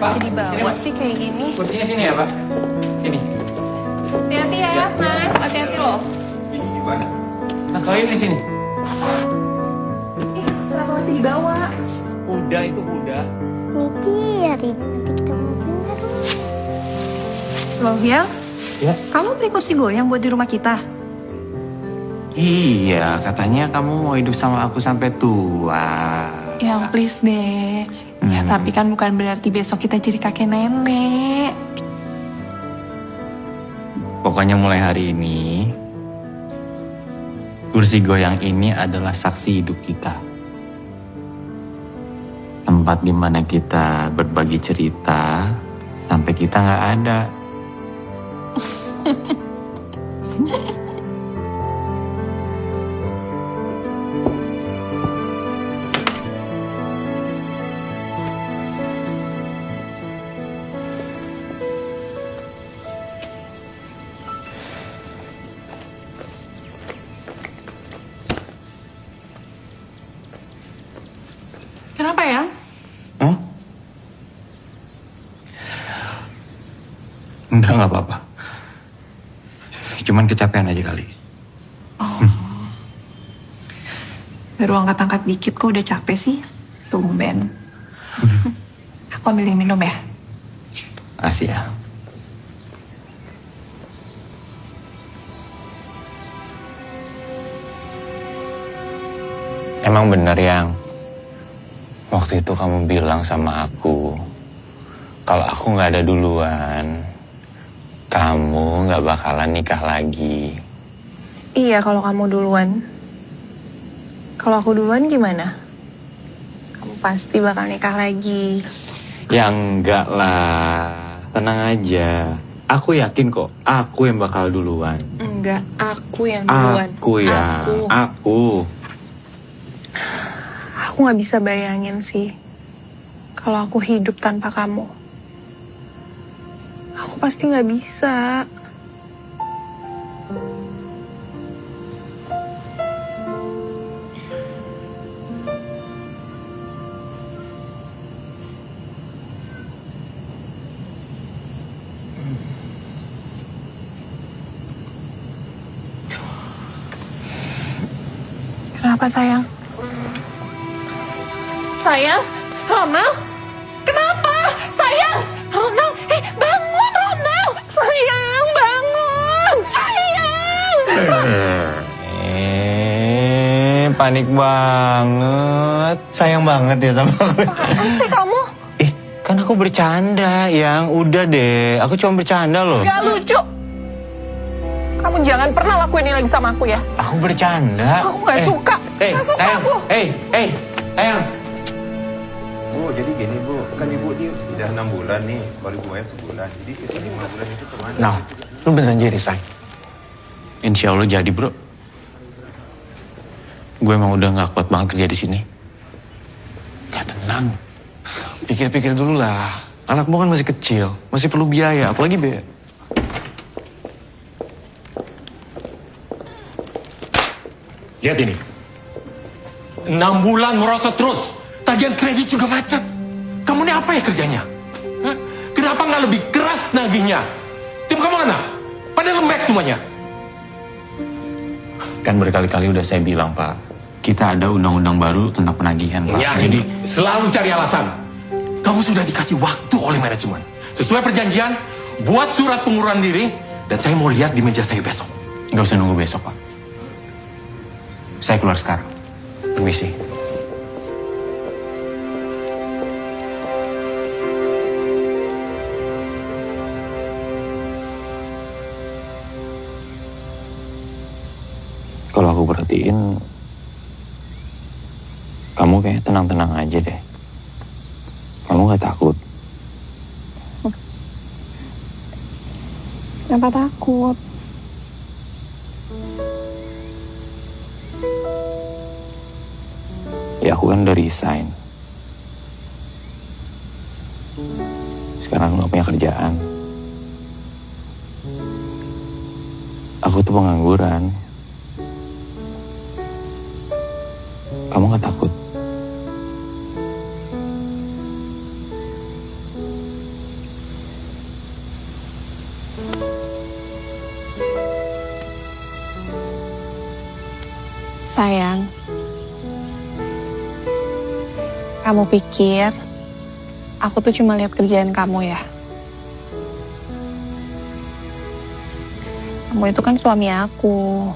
Bisa dibawa sih kayak gini. Kursinya sini ya, Pak. Sini. Hati-hati ya, Mas. Hati-hati loh. Gimana? Nah, kau ini di sini. Kenapa masih dibawa? Kuda itu kuda. Mikirin nanti kita mau pindah rumah. Loh, ya? Ya. Kamu beli kursi goyang buat di rumah kita? Iya, katanya kamu mau hidup sama aku sampai tua. Yang please deh. Ya, tapi kan bukan berarti besok kita jadi kakek nenek. Pokoknya mulai hari ini, kursi goyang ini adalah saksi hidup kita. Tempat dimana kita berbagi cerita sampai kita nggak ada. Kenapa ya? Hmm? Enggak apa-apa. Cuman kecapean aja kali. Baru angkat-angkat dikit kok udah capek sih. Tumben. Aku ambilin minum ya. Asia. Emang bener yang waktu itu kamu bilang sama aku kalau aku nggak ada duluan, kamu nggak bakalan nikah lagi. Iya, kalau kamu duluan. Kalau aku duluan gimana? Kamu pasti bakal nikah lagi. Ya enggak lah, tenang aja. Aku yakin kok, aku yang bakal duluan. Enggak, aku yang duluan. Aku ya, aku. Aku gak bisa bayangin sih kalau aku hidup tanpa kamu. Aku pasti gak bisa. Kenapa sayang? Sayang, Ronald, kenapa? Sayang, Ronald, bangun Ronald, sayang bangun, sayang. Panik banget, sayang banget ya sama aku. Apaan sih kamu? Kan aku bercanda, yang udah deh, aku cuma bercanda loh. Gak lucu. Kamu jangan pernah lakuin ini lagi sama aku ya. Aku bercanda. Aku gak suka. Gak suka sayang, aku. sayang. Bu, jadi gini Bu, kan Ibu ini udah 6 bulan nih, baru mulai sebulan. Jadi sisanya 5 bulan itu kemana? Nah, lu beneran jadi say? Insya Allah jadi bro. Gue emang udah gak kuat banget kerja di sini. Ya tenang. Pikir-pikir dulu lah. Anakmu kan masih kecil, masih perlu biaya, apalagi biaya. Lihat ini. 6 bulan merosot terus. Tagihan kredit juga macet. Kamu ini apa ya kerjanya? Hah? Kenapa nggak lebih keras nagihnya? Tim kamu mana? Pada lembek semuanya. Kan berkali-kali udah saya bilang Pak, kita ada undang-undang baru tentang penagihan Pak. Ya, jadi selalu cari alasan. Kamu sudah dikasih waktu oleh manajemen. Sesuai perjanjian, buat surat pengunduran diri, dan saya mau lihat di meja saya besok. Gak usah nunggu besok Pak. Saya keluar sekarang. Permisi. Kalau aku perhatiin, kamu kayak tenang-tenang aja deh. Kamu gak takut? Kenapa takut? Ya aku kan udah resign. Sekarang aku gak punya kerjaan. Aku tuh pengangguran. Kamu gak takut? Sayang, kamu pikir aku tuh cuma lihat kerjaan kamu ya? Kamu itu kan suami aku.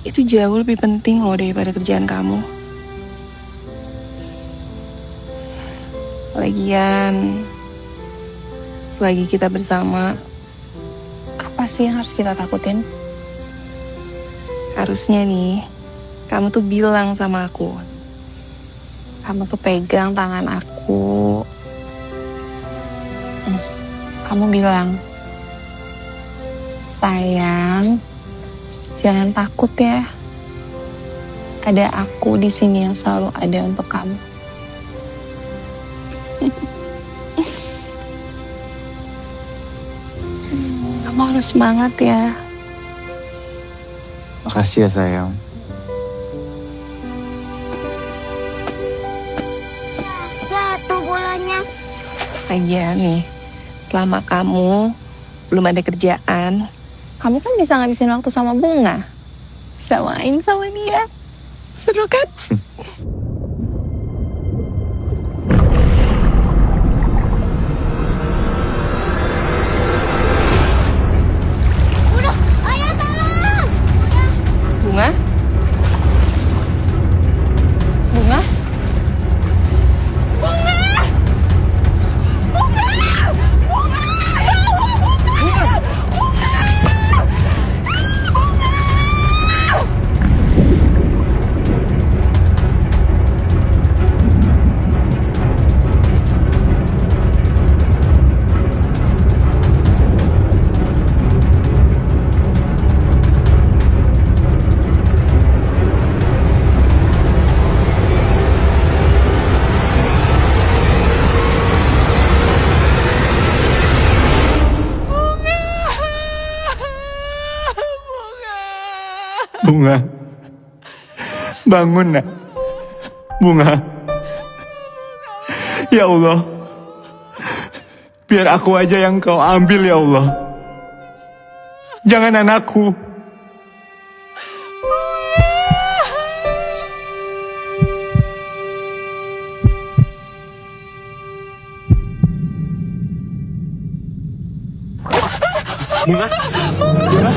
Itu jauh lebih penting loh daripada kerjaan kamu. Lagian, selagi kita bersama, apa sih yang harus kita takutin? Harusnya nih, kamu tuh bilang sama aku. Kamu tuh pegang tangan aku. Kamu bilang, sayang, jangan takut ya. Ada aku di sini yang selalu ada untuk kamu. Kamu harus semangat ya. Makasih ya sayang. Jatuh bolanya. Lagian nih, selama kamu belum ada kerjaan, kamu kan bisa ngabisin waktu sama Bunga. Bisa main sama dia. Seru kan? Udah, ayah tolong. Bunga? Bunga? Bunga, bangun nak. Bunga, ya Allah, biar aku aja yang kau ambil ya Allah. Jangan anakku. Bunga, Bunga,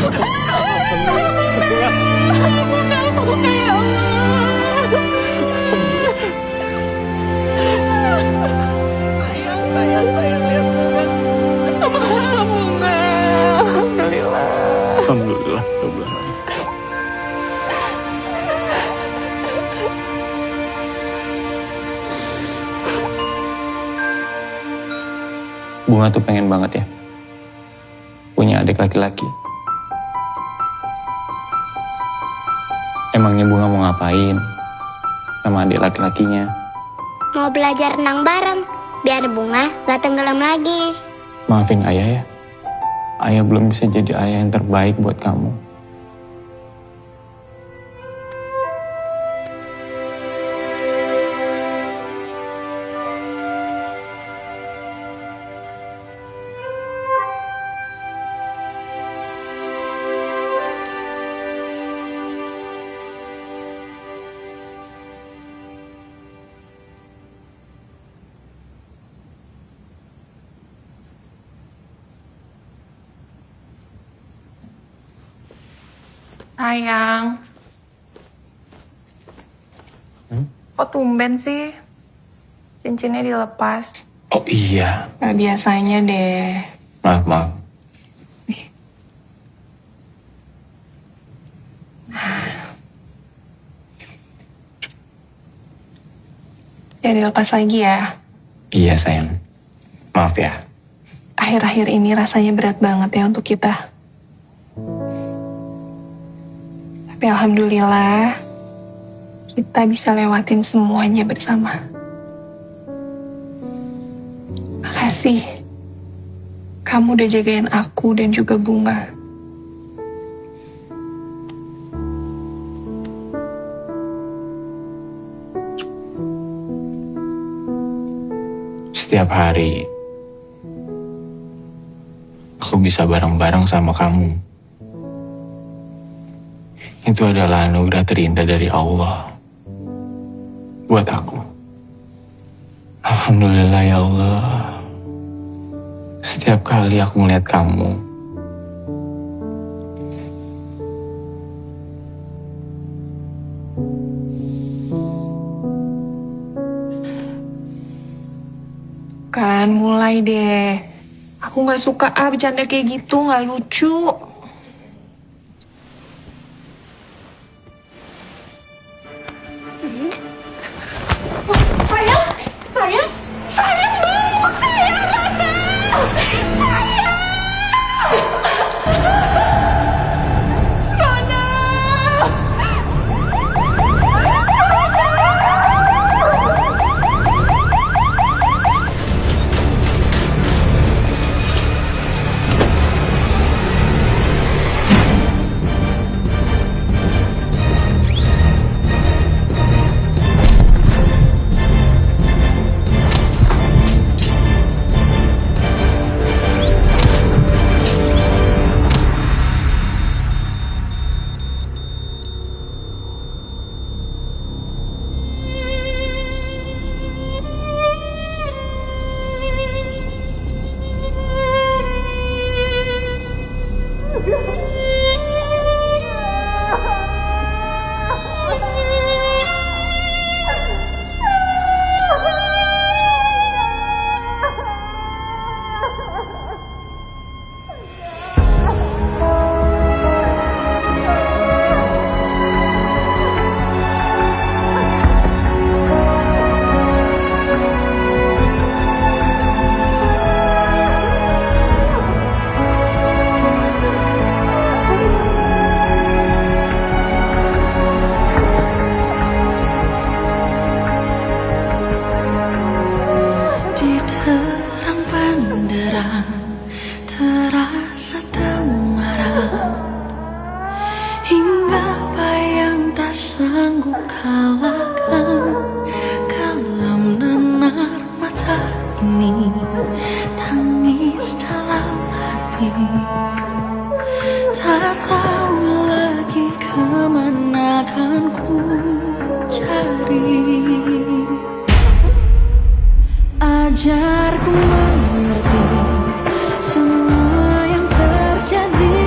Alhamdulillah. Bunga tuh pengen banget ya punya adik laki-laki. Emangnya Bunga mau ngapain sama adik laki-lakinya? Mau belajar renang bareng, biar Bunga gak tenggelam lagi. Maafin ayah ya. Ayah belum bisa jadi ayah yang terbaik buat kamu. Sayang. Kok tumben sih? Cincinnya dilepas. Oh iya. Gak biasanya deh. Maaf. Jadi dilepas lagi ya. Iya sayang. Maaf ya. Akhir-akhir ini rasanya berat banget ya untuk kita. Tapi alhamdulillah, kita bisa lewatin semuanya bersama. Makasih. Kamu udah jagain aku dan juga Bunga. Setiap hari, aku bisa bareng-bareng sama kamu. itu adalah anugerah terindah dari Allah buat aku. Alhamdulillah ya Allah. Setiap kali aku melihat kamu, Kan mulai deh. Aku nggak suka bercanda kayak gitu, nggak lucu. Sayang, sayang, sayang bangun, sayang, Tante. Sayang. Tante. Di terang benderang terasa temaram, hingga bayang tak sanggup kalahkan. Kelam nanar mata ini, tangis dalam hati, tak tahu lagi kemana akan ku cari. Ajarku mengerti semua yang terjadi,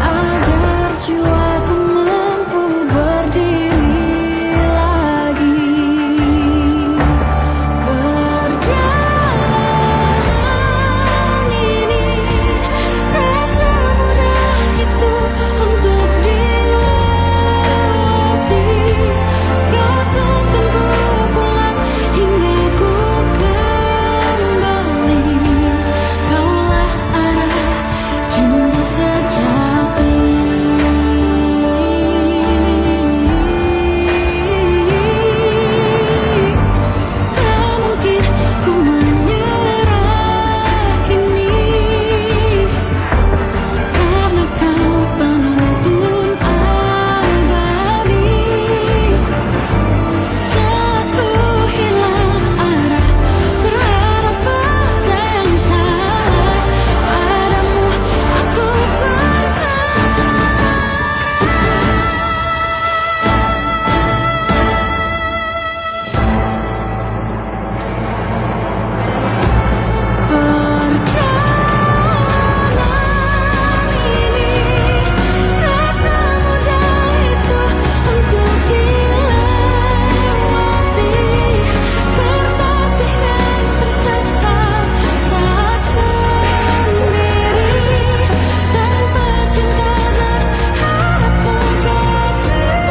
agar jiwaku mampu berdiri lagi. Berjalan ini tak semudah itu untuk dilewati. Kau tuntun ku pulang hingga ku kembali. Kaulah arah cinta sejati. Tak mungkin ku menyerah kini, karena kau penuntun abadi. Saat ku hilang arah, berharap pada yang salah, padamu aku Perjalanan ini tak semudah itu untuk dilewati. Tertatih dan tersesat saat sendiri, tanpa cinta berharap kasih.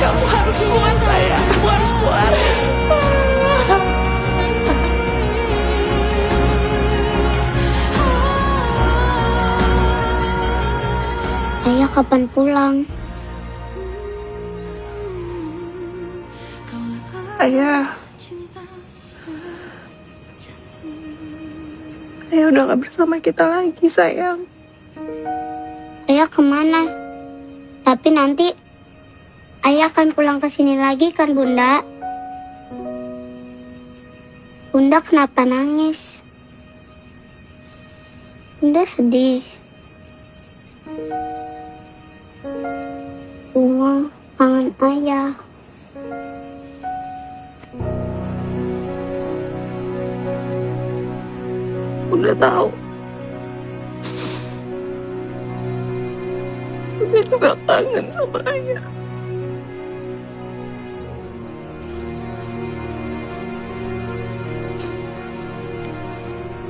Kamu harus kuat, sayang. Kamu harus kuat. Ayah kapan pulang? Ayah, Ayah udah gak bersama kita lagi, sayang. Ayah kemana? Tapi nanti ayah akan pulang ke sini lagi kan, Bunda? Bunda kenapa nangis? Bunda sedih. Bunga kangen ayah. Bunda tahu. Bunda juga kangen sama ayah.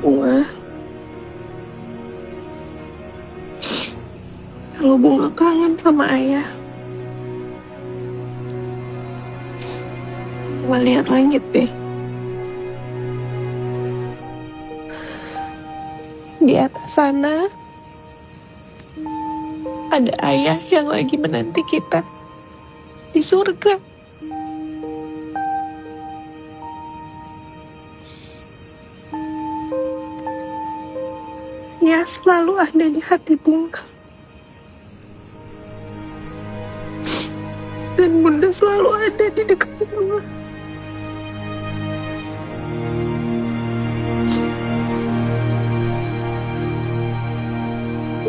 Bunga. Kalau Bunga kangen sama ayah, Bunga lihat langit deh. Di atas sana ada ayah yang lagi menanti kita di surga. Dia selalu ada di hati Bunga. Dan Bunda selalu ada di dekat Bunga.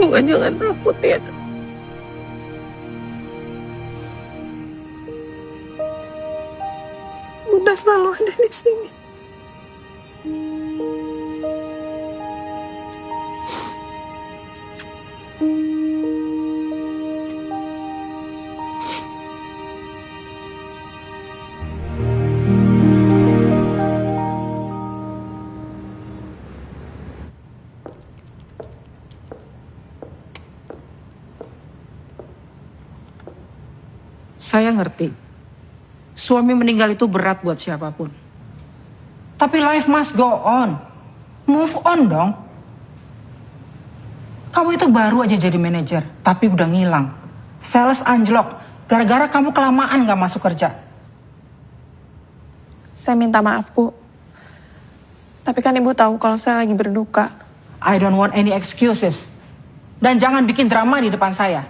Bunga jangan takut ya. Bunda selalu ada di sini. Saya ngerti, suami meninggal itu berat buat siapapun. Tapi life must go on. Move on dong. Kamu itu baru aja jadi manajer, tapi udah ngilang. Sales anjlok, gara-gara kamu kelamaan gak masuk kerja. Saya minta maaf, Bu. Tapi kan Ibu tahu kalau saya lagi berduka. I don't want any excuses. Dan jangan bikin drama di depan saya.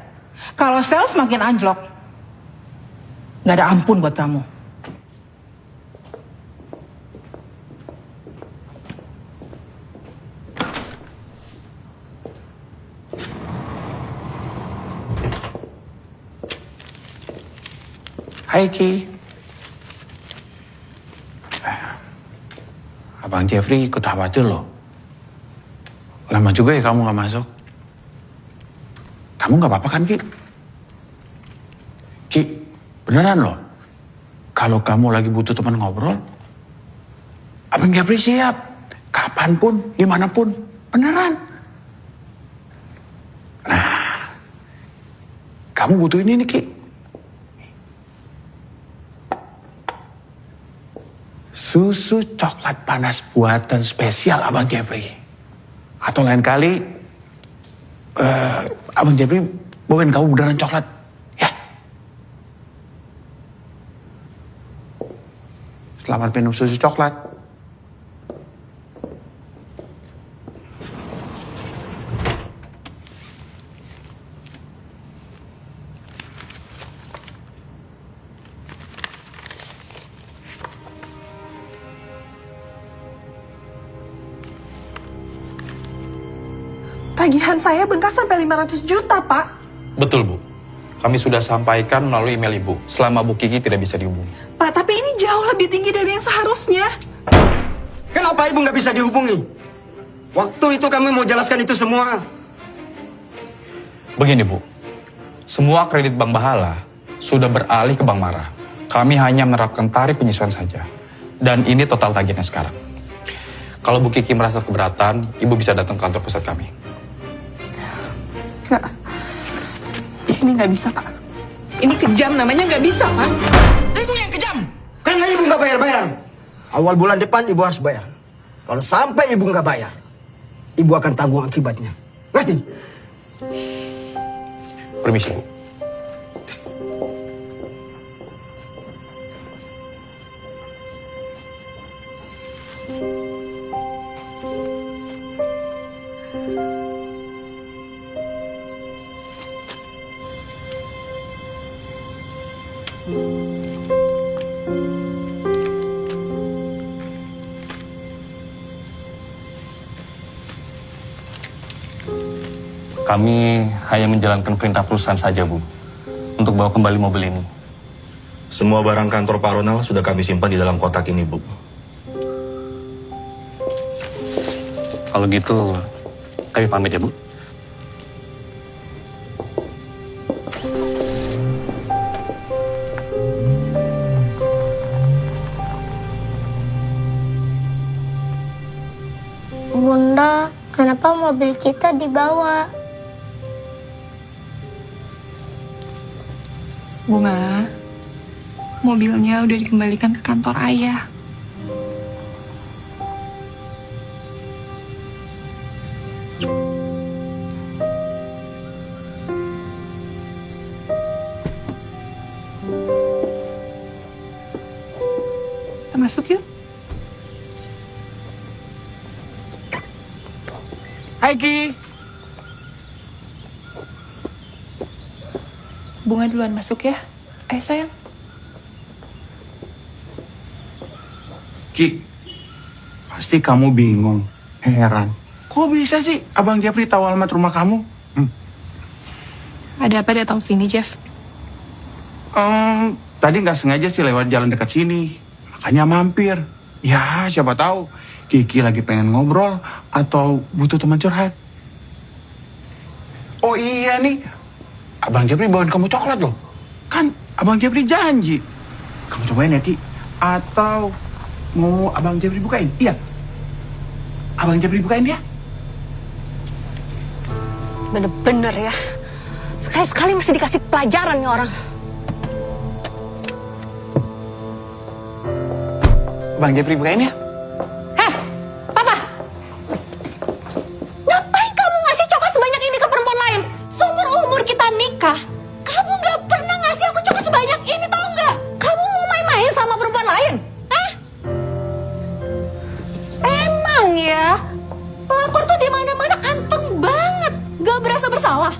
Kalau sales makin anjlok, gak ada ampun buat kamu. Hai Ki. Abang Jeffrey ikut khawatir loh. Lama juga ya kamu gak masuk. Kamu gak apa-apa kan Ki? Ki, beneran loh. Kalau kamu lagi butuh teman ngobrol, Abang Jeffrey siap. Kapanpun, dimanapun. Beneran. Nah, kamu butuh ini nih Ki. Susu coklat panas buatan spesial Abang Jeffrey. Atau lain kali, Abang Jeffrey bawain kamu beneran coklat. Ya. Selamat minum susu coklat. Tagihan saya bengkas sampai 500 juta, Pak. Betul, Bu. Kami sudah sampaikan melalui email Ibu selama Bu Kiki tidak bisa dihubungi. Pak, tapi ini jauh lebih tinggi dari yang seharusnya. Kenapa Ibu nggak bisa dihubungi? Waktu itu kami mau jelaskan itu semua. Begini, Bu. Semua kredit Bank Bahala sudah beralih ke Bank Mara. Kami hanya menerapkan tarif penyesuaian saja. Dan ini total tagihannya sekarang. Kalau Bu Kiki merasa keberatan, Ibu bisa datang ke kantor pusat kami. Nggak. Ini nggak bisa, Pak. Ini kejam namanya, nggak bisa, Pak. Ibu yang kejam. Karena Ibu nggak bayar-bayar. Awal bulan depan Ibu harus bayar. Kalau sampai Ibu nggak bayar, Ibu akan tanggung akibatnya. Ngerti? Permisi, Bu. Kami hanya menjalankan perintah perusahaan saja, Bu, untuk bawa kembali mobil ini. Semua barang kantor Pak Ronald sudah kami simpan di dalam kotak ini, Bu. Kalau gitu, kami pamit ya, Bu. Bunda, kenapa mobil kita dibawa? Bunga, mobilnya udah dikembalikan ke kantor ayah. Kita masuk yuk. Hai Ki. Bunga duluan masuk ya. Sayang. Ki, pasti kamu bingung, heran. Kok bisa sih Abang Jeffrey tahu alamat rumah kamu? Ada apa datang sini, Jeff? Tadi nggak sengaja sih lewat jalan dekat sini, makanya mampir. Ya, siapa tahu Kiki lagi pengen ngobrol atau butuh teman curhat. Oh iya nih, Abang Jeffrey bawain kamu coklat loh. Kan Abang Jeffrey janji. Kamu cobain ya, Ki. Atau mau Abang Jeffrey bukain? Iya. Abang Jeffrey bukain ya. Bener-bener ya. Sekali-sekali mesti dikasih pelajaran nih orang. Abang Jeffrey bukain ya. Heh, Papa. Ngapain kamu ngasih coklat sebanyak ini ke perempuan lain? Seumur-umur kita nikah, kamu gak pernah ngasih aku coklat sebanyak ini, tau gak? Kamu mau main-main sama perempuan lain? Hah? Emang ya, pelakor tuh di mana-mana anteng banget. Gak berasa bersalah.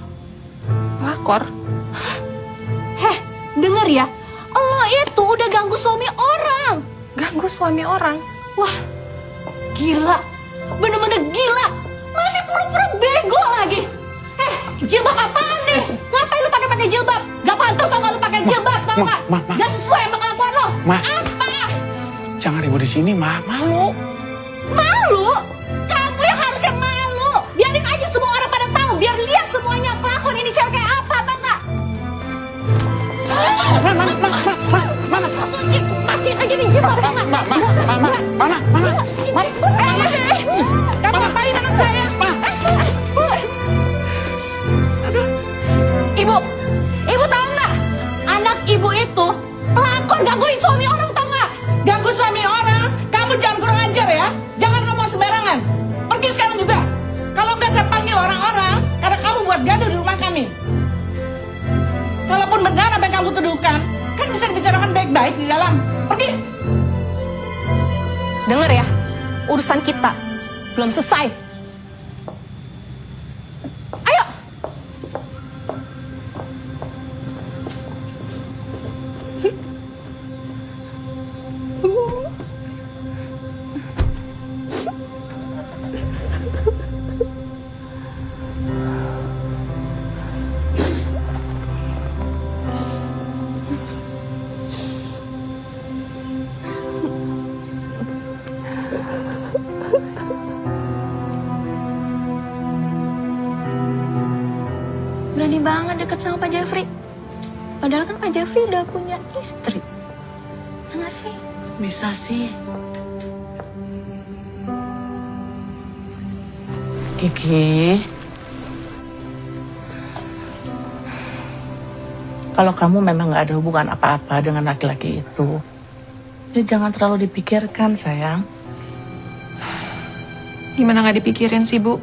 Pelakor? Heh, denger ya. Lo itu udah ganggu suami orang. Ganggu suami orang? Wah, gila. Bener-bener gila. Masih pura-pura bego lagi. Jilbab apaan nih? Ngapain lu pakai jilbab? Gak pantas tau gak lu pakai jilbab, tau gak? Gak sesuai sama kelakuan lo. Apa? Jangan ribut di sini, Ma. Malu. Malu? Kamu yang harusnya malu. Biarin aja semua orang pada tahu. Biar lihat semuanya kelakuan ini cewek kayak apa, tau gak? Masih aja nih jilbab, tau gak? Mana? Kamu ngapain anak saya? Ibu tahu nggak? Anak ibu itu pelakor gangguin suami orang, tahu nggak? Ganggu suami orang, kamu jangan kurang ajar ya. Jangan ngomong sembarangan. Pergi sekarang juga. Kalau nggak saya panggil orang-orang, karena kamu buat gaduh di rumah kami. Kalaupun benar apa yang kamu tuduhkan, kan bisa dibicarakan baik-baik di dalam. Pergi. Dengar ya, urusan kita belum selesai. Ayo. Berani banget deket sama Pak Jeffrey. Padahal kan Pak Jeffrey udah punya istri. Ya nggak sih? Bisa sih. Kiki. Kalau kamu memang nggak ada hubungan apa-apa dengan laki-laki itu, ya jangan terlalu dipikirkan, sayang. Gimana nggak dipikirin sih, Bu?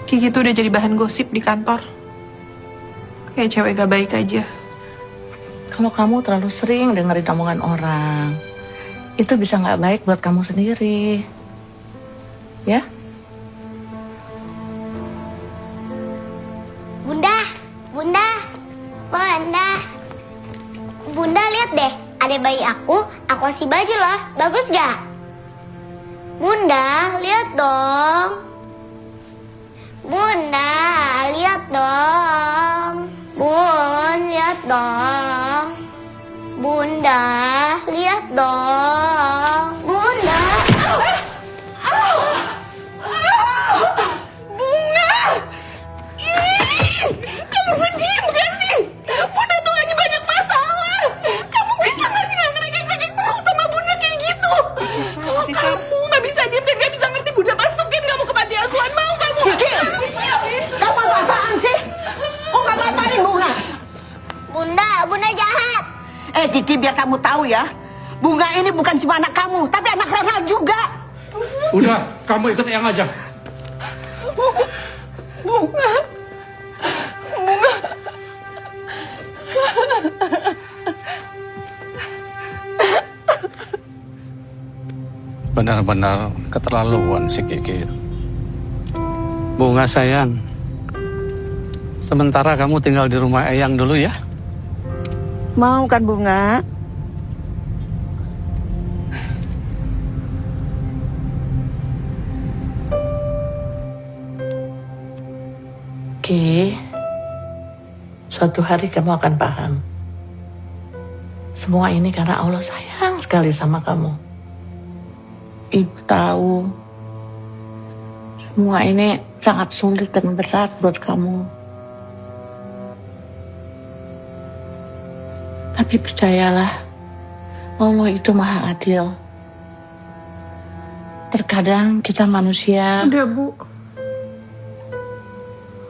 Kiki tuh udah jadi bahan gosip di kantor. Kayak cewek gak baik aja. Kalau kamu terlalu sering dengerin omongan orang, itu bisa nggak baik buat kamu sendiri. Ya? Bunda. lihat deh, ada bayi aku kasih baju loh. Bagus gak? Bunda, lihat dong. Bunda, lihat dong. Bun, lihat dong. Bunda, lihat dong. Bunda. Bunga! Ih, kamu sedih bukan sih? Bunda tuh lagi banyak masalah. Kamu bisa nggak sih nggak ngerekek-rekek terus sama Bunda kayak gitu? Kalau kamu nggak bisa diem dan nggak bisa ngerti, Bunda masukin kamu ke panti asuhan. Mau kamu? Kiki! Kamu apa-apaan sih? Kok nggak apa-apain Bunga? Bunda jahat. Kiki, biar kamu tahu ya, Bunga ini bukan cuma anak kamu, tapi anak Ronald juga. Udah, kamu ikut Eyang aja. Bunga. Benar-benar keterlaluan si Kiki. Bunga sayang, sementara kamu tinggal di rumah Eyang dulu ya. Mau kan Bunga? Ki, suatu hari kamu akan paham. Semua ini karena Allah sayang sekali sama kamu. Ibu tahu, semua ini sangat sulit dan berat buat kamu. Tapi percayalah, Allah itu maha adil. Terkadang kita manusia... Udah, Bu.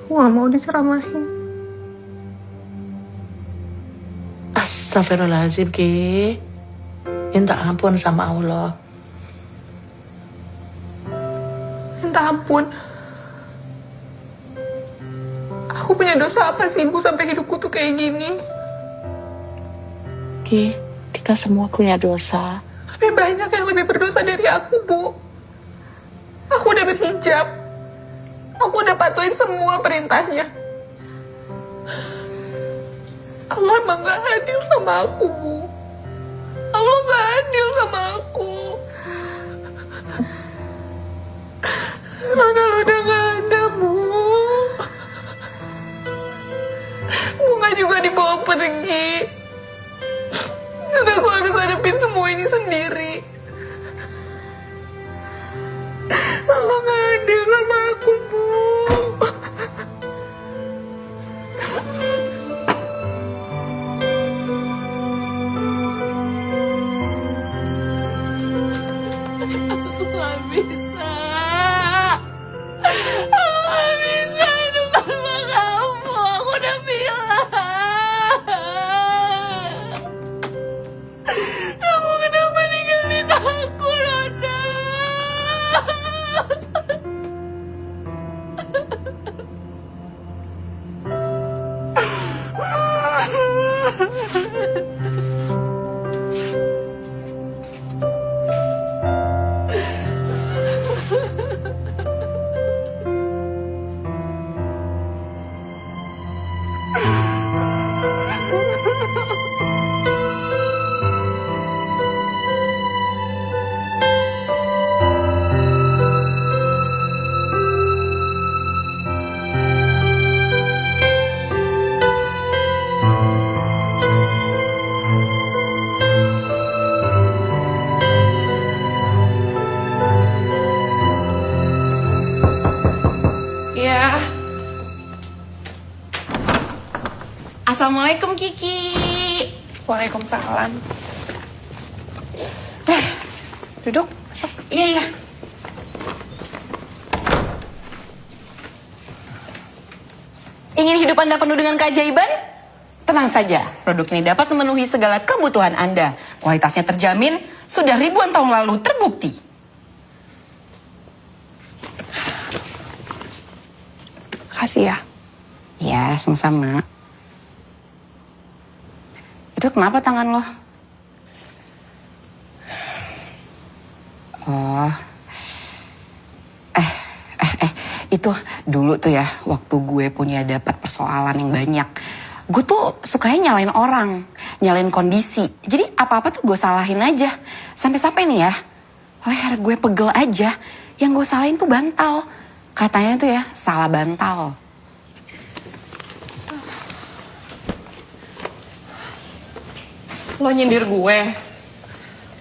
Aku gak mau diceramahin. Astagfirullahaladzim, Ki. Minta ampun sama Allah. Minta ampun. Aku punya dosa apa sih, Bu, sampai hidupku tuh kayak gini? Ki, kita semua punya dosa. Tapi banyak yang lebih berdosa dari aku, Bu. Aku udah berhijab. Aku udah patuhin semua perintahnya. Allah emang gak adil sama aku, Bu. Allah gak adil sama aku. Ronald udah gak ada, Bu. Bunga juga dibawa pergi. Dan aku harus hadapin semua ini sendiri. Allah gak adil sama aku, Bu. Aku gak bisa. Aku gak bisa hidup tanpa kamu. Aku udah bilang. Kamu kenapa ninggalin aku, Ronald? Ya. Assalamualaikum, Kiki. Waalaikumsalam. Duduk, masuk. Iya. Ingin hidup Anda penuh dengan keajaiban? Tenang saja, produk ini dapat memenuhi segala kebutuhan Anda. Kualitasnya terjamin, sudah ribuan tahun lalu terbukti. Makasih ya. Ya, sama-sama. Itu kenapa tangan lo? Oh. Itu dulu tuh ya, waktu gue dapat persoalan yang banyak. Gue tuh sukanya nyalain orang. nyalain kondisi. Jadi apa-apa tuh gue salahin aja. Sampai-sampai nih ya, leher gue pegel aja. Yang gue salahin tuh bantal. Katanya tuh ya, salah bantal. Lo nyindir gue.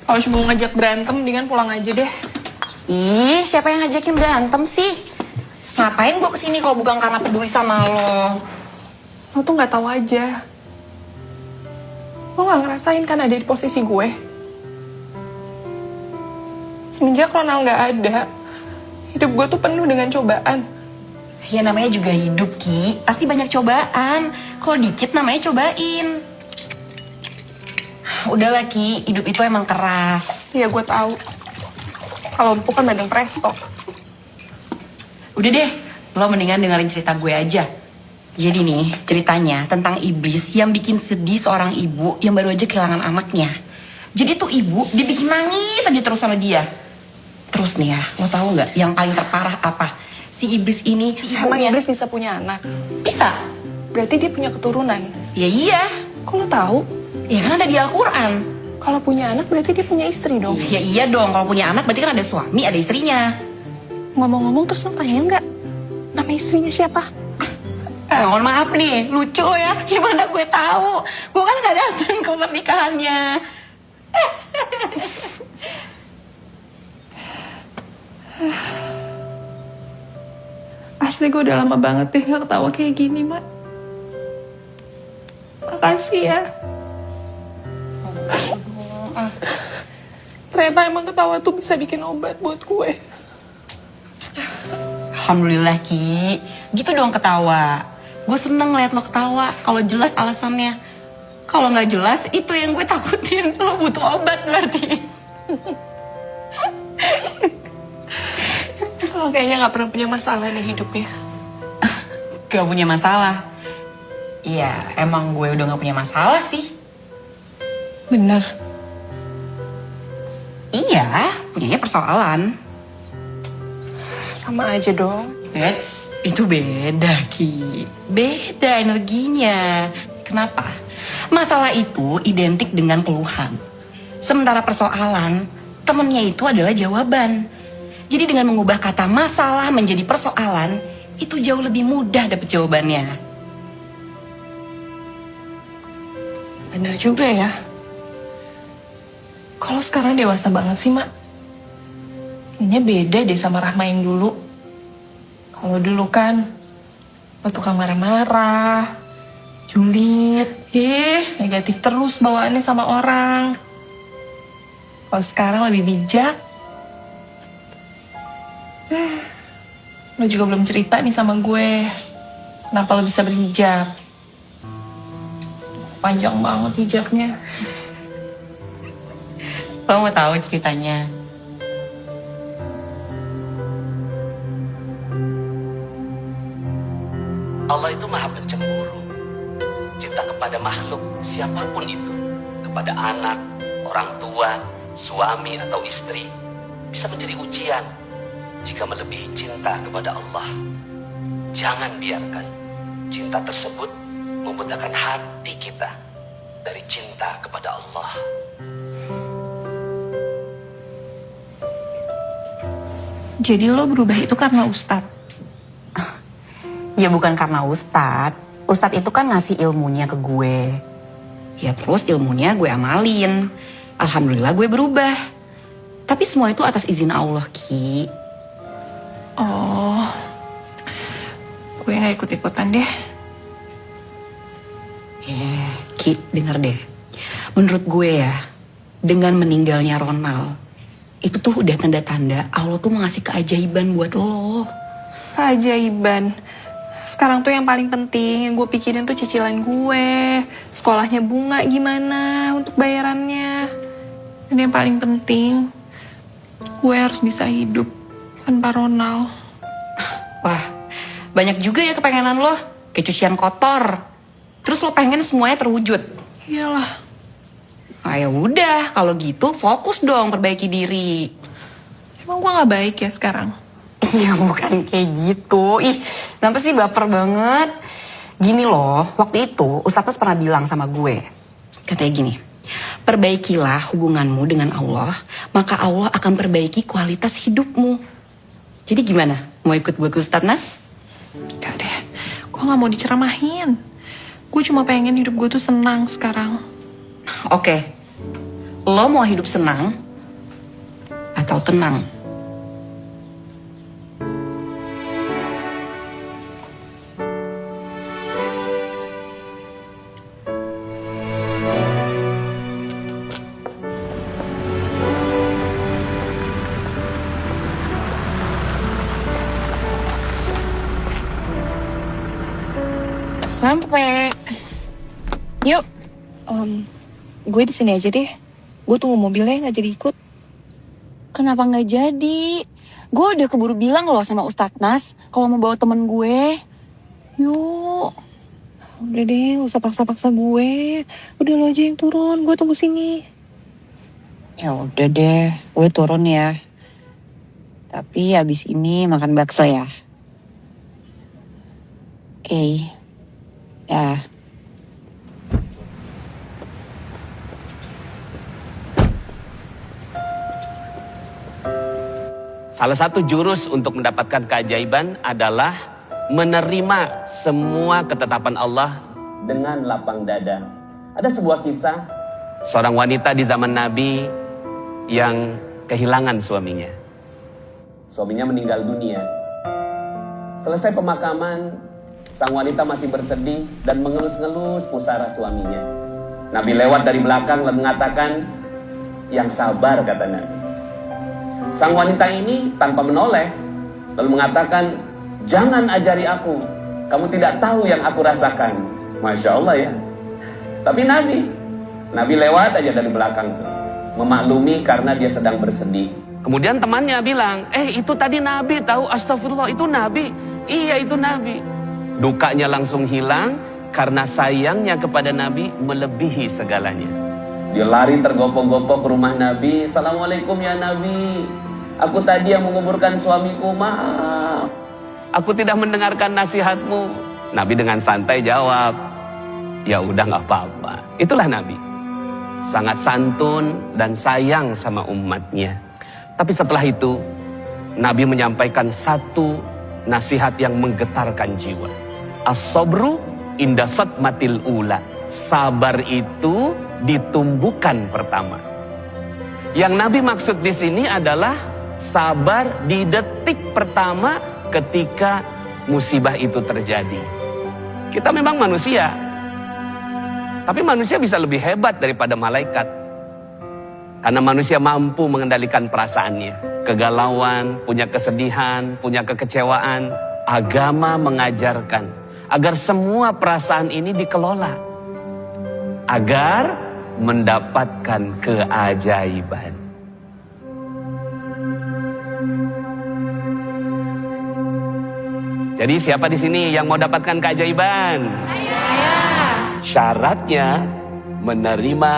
Kalau cuma mau ngajak berantem, mendingan pulang aja deh. Ih, siapa yang ngajakin berantem sih? Ngapain gue kesini kalau bukan karena peduli sama lo? Lo tuh nggak tahu aja. Lo nggak ngerasain kan ada di posisi gue. Semenjak Ronald nggak ada, hidup gue tuh penuh dengan cobaan. Ya namanya juga hidup, Ki. Pasti banyak cobaan. Kalau dikit namanya cobain. Udahlah, Ki. Hidup itu emang keras. Iya, gue tahu. Kalau empuk kan bandeng presto. Udah deh, lo mendingan dengerin cerita gue aja. Jadi nih, ceritanya tentang iblis yang bikin sedih seorang ibu yang baru aja kehilangan anaknya. Jadi tuh ibu dibikin nangis aja terus sama dia. Terus nih ya, lo tahu nggak yang paling terparah apa? Si iblis ini, Emang ibunya... iblis bisa punya anak? Bisa. Berarti dia punya keturunan. Ya iya. Kok lo tahu? Ya kan ada di Al-Quran. Kalau punya anak berarti dia punya istri dong. Ya iya dong, kalau punya anak berarti kan ada suami, ada istrinya. Ngomong-ngomong terus lo tanya nggak? Nama istrinya siapa? Mohon maaf nih, lucu lo ya. Gimana gue tahu? Gue kan gak datang ke pernikahannya. Asli gue udah lama banget deh gak ketawa kayak gini, Mak. Makasih ya. Ternyata emang ketawa tuh bisa bikin obat buat gue. Alhamdulillah, Ki. Gitu dong ketawa. Gue seneng liat lo ketawa. Kalau jelas alasannya. Kalau nggak jelas, itu yang gue takutin. Lo butuh obat berarti. Lo kayaknya gak pernah punya masalah nih hidupnya. Gak punya masalah. Iya, emang gue udah gak punya masalah sih. Bener. Iya, punyanya persoalan. Sama aja dong. Itu beda, Ki. Beda energinya. Kenapa? Masalah itu identik dengan keluhan. Sementara persoalan, temennya itu adalah jawaban. Jadi dengan mengubah kata masalah menjadi persoalan, itu jauh lebih mudah dapet jawabannya. Bener juga ya. Kalau sekarang dewasa banget sih, Mak. Kayaknya beda deh sama Rahma yang dulu. Kalau dulu kan, lo tukang marah-marah, julid, negatif terus bawaannya sama orang. Kalau sekarang lebih bijak. Lo juga belum cerita nih sama gue. Kenapa lo bisa berhijab? Panjang banget hijabnya. Lo mau tahu ceritanya? Allah itu maha pencemburu. Cinta kepada makhluk siapapun itu, kepada anak, orang tua, suami atau istri, bisa menjadi ujian jika melebihi cinta kepada Allah. Jangan biarkan cinta tersebut membutakan hati kita dari cinta kepada Allah. Jadi lo berubah itu karena Ustadz? Ya bukan karena Ustadz. Ustadz itu kan ngasih ilmunya ke gue. Ya terus ilmunya gue amalin. Alhamdulillah gue berubah. Tapi semua itu atas izin Allah, Ki. Oh, gue gak ikut-ikutan deh. Ki, denger deh. Menurut gue ya, dengan meninggalnya Ronald, itu tuh udah tanda-tanda Allah tuh mau ngasih keajaiban buat lo. Keajaiban? Sekarang tuh yang paling penting yang gue pikirin tuh cicilan gue. Sekolahnya Bunga gimana untuk bayarannya. Dan yang paling penting, gue harus bisa hidup tanpa Ronald. Wah, banyak juga ya kepengenan lo. Kayak cucian kotor. Terus lo pengen semuanya terwujud. Iyalah. Nah ya udah, kalau gitu fokus dong perbaiki diri. Emang gue gak baik ya sekarang? Ya bukan kayak gitu. Ih, kenapa sih baper banget? Gini loh, waktu itu Ustadz pernah bilang sama gue, Katanya gini, perbaikilah hubunganmu dengan Allah, maka Allah akan perbaiki kualitas hidupmu. Jadi gimana? Mau ikut gue ke Ustadz Nas? Gak deh, gue gak mau diceramahin. Gue cuma pengen hidup gue tuh senang sekarang. Oke, lo mau hidup senang atau tenang? Sampai. Yuk. Gue di sini aja deh. Gue tunggu mobilnya nggak jadi ikut. Kenapa nggak jadi? Gue udah keburu bilang loh sama Ustadz Nas kalau mau bawa temen gue. Yuk. Udah deh, gak usah paksa-paksa gue. Udah lo aja yang turun, gue tunggu sini. Ya udah deh, gue turun ya. Tapi abis ini makan bakso ya. Oke. Ya. Salah satu jurus untuk mendapatkan keajaiban adalah menerima semua ketetapan Allah dengan lapang dada. Ada sebuah kisah seorang wanita di zaman Nabi yang kehilangan suaminya. Suaminya meninggal dunia. Selesai pemakaman, sang wanita masih bersedih dan mengelus-ngelus pusara suaminya. Nabi lewat dari belakang dan mengatakan, "Yang sabar," kata Nabi. Sang wanita ini tanpa menoleh lalu mengatakan, "Jangan ajari aku, kamu tidak tahu yang aku rasakan." Masya Allah ya. Tapi Nabi lewat aja dari belakang, memaklumi karena dia sedang bersedih. Kemudian temannya bilang, itu tadi Nabi tahu, astagfirullah, itu Nabi. Iya, itu Nabi. Dukanya langsung hilang karena sayangnya kepada Nabi melebihi segalanya. Dia lari tergopoh-gopoh ke rumah Nabi. "Assalamualaikum ya Nabi. Aku tadi yang menguburkan suamiku, maaf. Aku tidak mendengarkan nasihatmu." Nabi dengan santai jawab, "Ya udah gak apa-apa." Itulah Nabi. Sangat santun dan sayang sama umatnya. Tapi setelah itu, Nabi menyampaikan satu nasihat yang menggetarkan jiwa. As-sabru inda sadmatil ula. Sabar itu ditumbuhkan pertama. Yang Nabi maksud di sini adalah sabar di detik pertama ketika musibah itu terjadi. Kita memang manusia, tapi manusia bisa lebih hebat daripada malaikat. Karena manusia mampu mengendalikan perasaannya. Kegalauan, punya kesedihan, punya kekecewaan. Agama mengajarkan agar semua perasaan ini dikelola, agar mendapatkan keajaiban. Jadi siapa di sini yang mau dapatkan keajaiban? Saya. Syaratnya menerima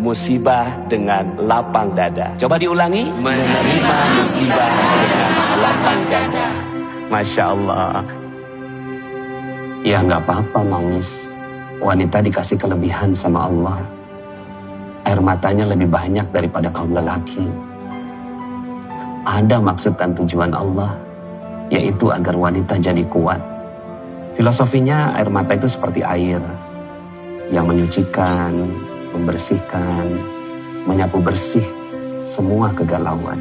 musibah dengan lapang dada. Coba diulangi. Menerima musibah dengan lapang dada. Masya Allah. Ya nggak apa-apa nangis. Wanita dikasih kelebihan sama Allah. Air matanya lebih banyak daripada kaum lelaki. Ada maksud dan tujuan Allah, yaitu agar wanita jadi kuat. Filosofinya air mata itu seperti air yang menyucikan, membersihkan, menyapu bersih semua kegalauan.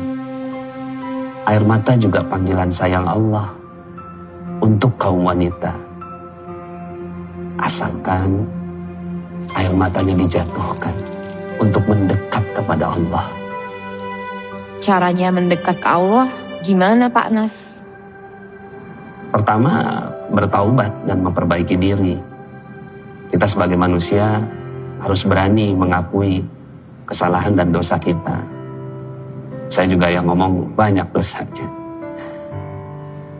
Air mata juga panggilan sayang Allah untuk kaum wanita. Asalkan air matanya dijatuhkan untuk mendekat kepada Allah. Caranya mendekat ke Allah gimana Pak Nas? Pertama, bertaubat dan memperbaiki diri. Kita sebagai manusia harus berani mengakui kesalahan dan dosa kita. Saya juga yang ngomong banyak dosanya.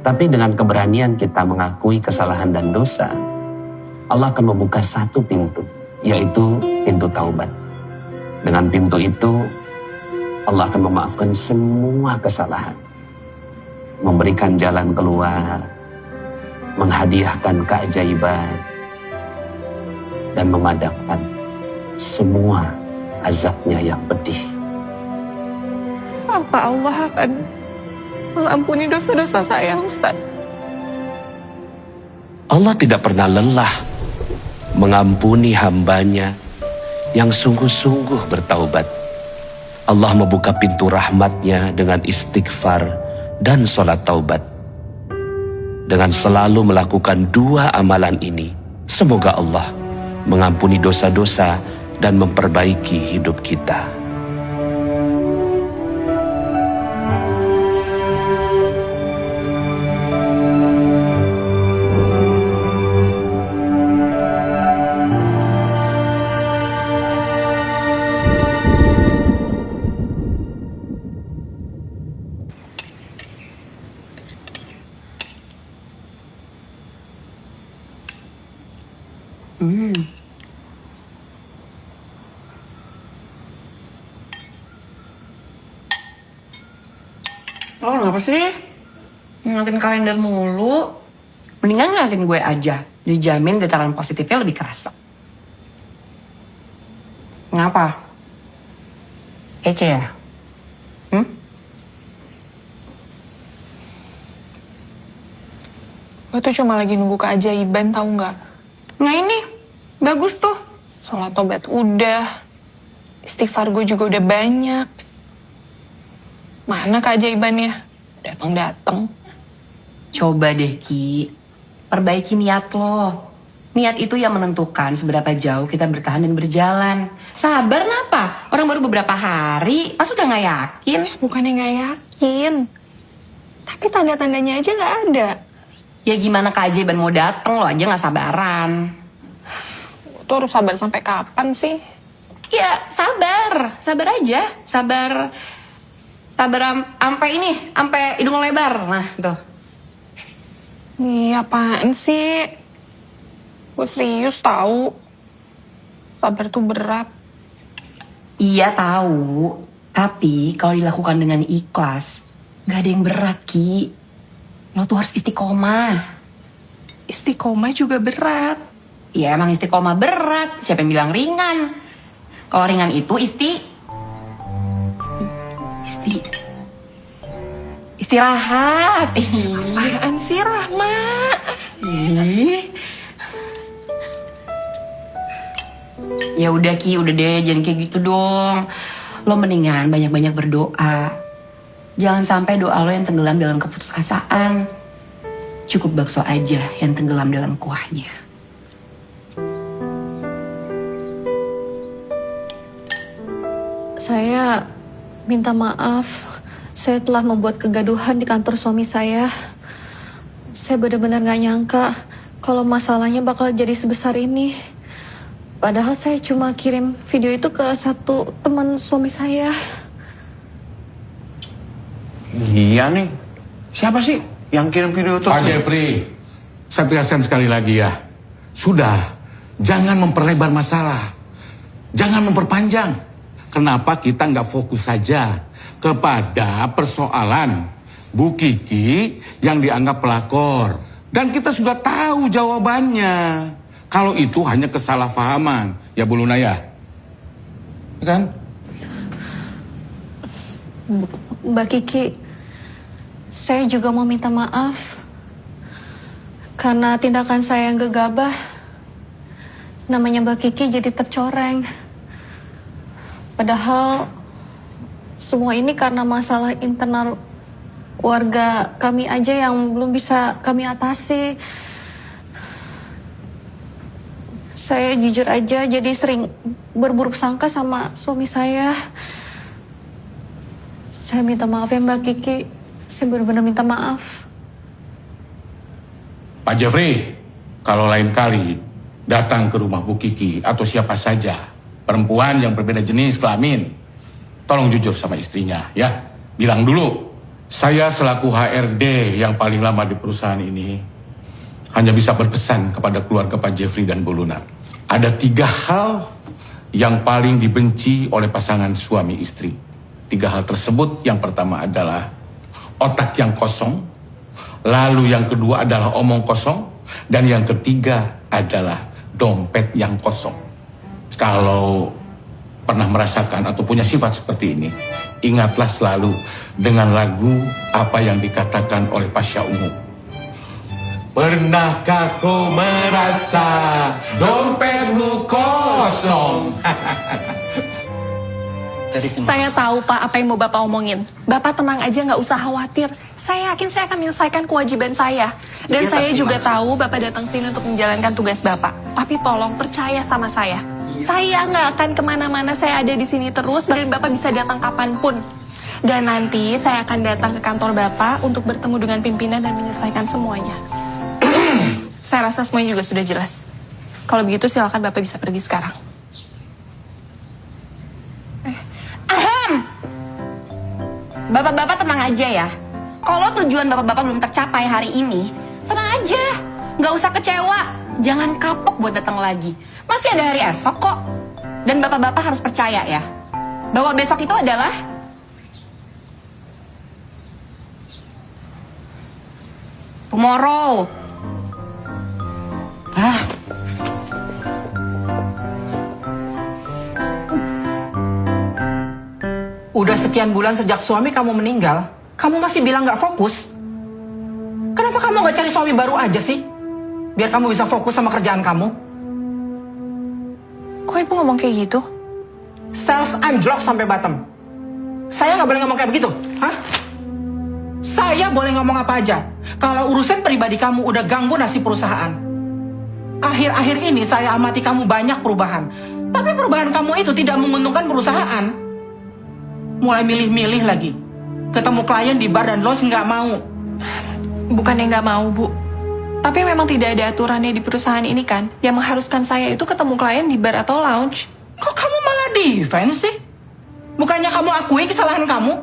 Tapi dengan keberanian kita mengakui kesalahan dan dosa, Allah akan membuka satu pintu, yaitu pintu taubat. Dengan pintu itu, Allah akan memaafkan semua kesalahan, memberikan jalan keluar, menghadiahkan keajaiban, dan memadamkan semua azabnya yang pedih. Apa Allah akan mengampuni dosa-dosa saya, Ustaz? Allah tidak pernah lelah mengampuni hambanya yang sungguh-sungguh bertaubat. Allah membuka pintu rahmatnya dengan istighfar dan sholat taubat. Dengan selalu melakukan dua amalan ini, semoga Allah mengampuni dosa-dosa dan memperbaiki hidup kita. Lo kenapa sih? Ngeliatin kalender mulu. Mendingan ngeliatin gue aja. Dijamin getaran positifnya lebih kerasa. Ngapa? Kece ya? Gue tuh cuma lagi nunggu keajaiban, tahu nggak? Nah ini, bagus tuh. Sholat tobat udah, istighfar gue juga udah banyak. Mana keajaibannya? Datang-datang. Coba deh Ki, perbaiki niat lo. Niat itu yang menentukan seberapa jauh kita bertahan dan berjalan. Sabar napa? Orang baru beberapa hari, pas udah gak yakin? Bukannya gak yakin, tapi tanda-tandanya aja gak ada. Ya gimana keajaiban mau dateng, lo aja gak sabaran. Lo tuh harus sabar sampai kapan sih? Ya sabar, sabar aja. Sabar sampai ini, sampai hidung lebar. Nah tuh. Ih, apaan sih? Gue serius tahu. Sabar tuh berat. Iya tahu, tapi kalau dilakukan dengan ikhlas, gak ada yang berat Ki. Lo tuh harus istiqomah. Istiqomah juga berat. Ya emang istiqomah berat, siapa yang bilang ringan? Kalau ringan itu istirahat. Apaan sih Rahma? Ya udah Ki, udah deh, jangan kayak gitu dong. Lo mendingan banyak-banyak berdoa. Jangan sampai doa lo yang tenggelam dalam keputusasaan. Cukup bakso aja yang tenggelam dalam kuahnya. Saya minta maaf. Saya telah membuat kegaduhan di kantor suami saya. Saya benar-benar gak nyangka kalau masalahnya bakal jadi sebesar ini. Padahal saya cuma kirim video itu ke satu teman suami saya. Iya nih. Siapa sih yang kirim video itu? Pak Jeffrey, saya tegaskan sekali lagi ya. Sudah, jangan memperlebar masalah. Jangan memperpanjang. Kenapa kita nggak fokus saja kepada persoalan Bu Kiki yang dianggap pelakor. Dan kita sudah tahu jawabannya. Kalau itu hanya kesalahpahaman. Ya Bu Luna ya? Kan? Mbak Kiki, saya juga mau minta maaf karena tindakan saya yang gegabah. Namanya Mbak Kiki jadi tercoreng. Padahal semua ini karena masalah internal keluarga kami aja yang belum bisa kami atasi. Saya jujur aja jadi sering berburuk sangka sama suami saya. Saya minta maaf ya Mbak Kiki. Saya benar-benar minta maaf. Pak Jeffrey, kalau lain kali datang ke rumah Bu Kiki atau siapa saja perempuan yang berbeda jenis kelamin, tolong jujur sama istrinya ya. Bilang dulu, saya selaku HRD yang paling lama di perusahaan ini hanya bisa berpesan kepada keluarga Pak Jeffrey dan Bu Luna. Ada 3 hal yang paling dibenci oleh pasangan suami istri. 3 hal tersebut, yang pertama adalah otak yang kosong, lalu yang kedua adalah omong kosong, dan yang ketiga adalah dompet yang kosong. Kalau pernah merasakan atau punya sifat seperti ini, ingatlah selalu dengan lagu apa yang dikatakan oleh Pasha Ungu. Pernahkah kau merasa dompetmu kosong? Saya tahu Pak apa yang mau Bapak omongin. Bapak tenang aja, nggak usah khawatir. Saya yakin saya akan menyelesaikan kewajiban saya. Dan saya juga tahu Bapak datang sini untuk menjalankan tugas Bapak. Tapi tolong percaya sama saya. Saya nggak akan kemana-mana, saya ada di sini terus. Dan Bapak bisa datang kapanpun. Dan nanti saya akan datang ke kantor Bapak untuk bertemu dengan pimpinan dan menyelesaikan semuanya. Saya rasa semuanya juga sudah jelas. Kalau begitu silakan Bapak bisa pergi sekarang. Bapak-bapak tenang aja ya. Kalau tujuan bapak-bapak belum tercapai hari ini, tenang aja. Nggak usah kecewa. Jangan kapok buat datang lagi. Masih ada hari esok kok. Dan bapak-bapak harus percaya ya, bahwa besok itu adalah tomorrow. Udah sekian bulan sejak suami kamu meninggal, kamu masih bilang nggak fokus? Kenapa kamu nggak cari suami baru aja sih? Biar kamu bisa fokus sama kerjaan kamu. Kok Ibu ngomong kayak gitu? Sales anjlok sampai bottom. Saya nggak boleh ngomong kayak begitu, hah? Saya boleh ngomong apa aja. Kalau urusan pribadi kamu udah ganggu nasib perusahaan. Akhir-akhir ini saya amati kamu banyak perubahan. Tapi perubahan kamu itu tidak menguntungkan perusahaan. Mulai milih-milih lagi. Ketemu klien di bar dan los nggak mau. Bukannya nggak mau, Bu. Tapi memang tidak ada aturannya di perusahaan ini kan, yang mengharuskan saya itu ketemu klien di bar atau lounge. Kok kamu malah defense sih? Bukannya kamu akui kesalahan kamu?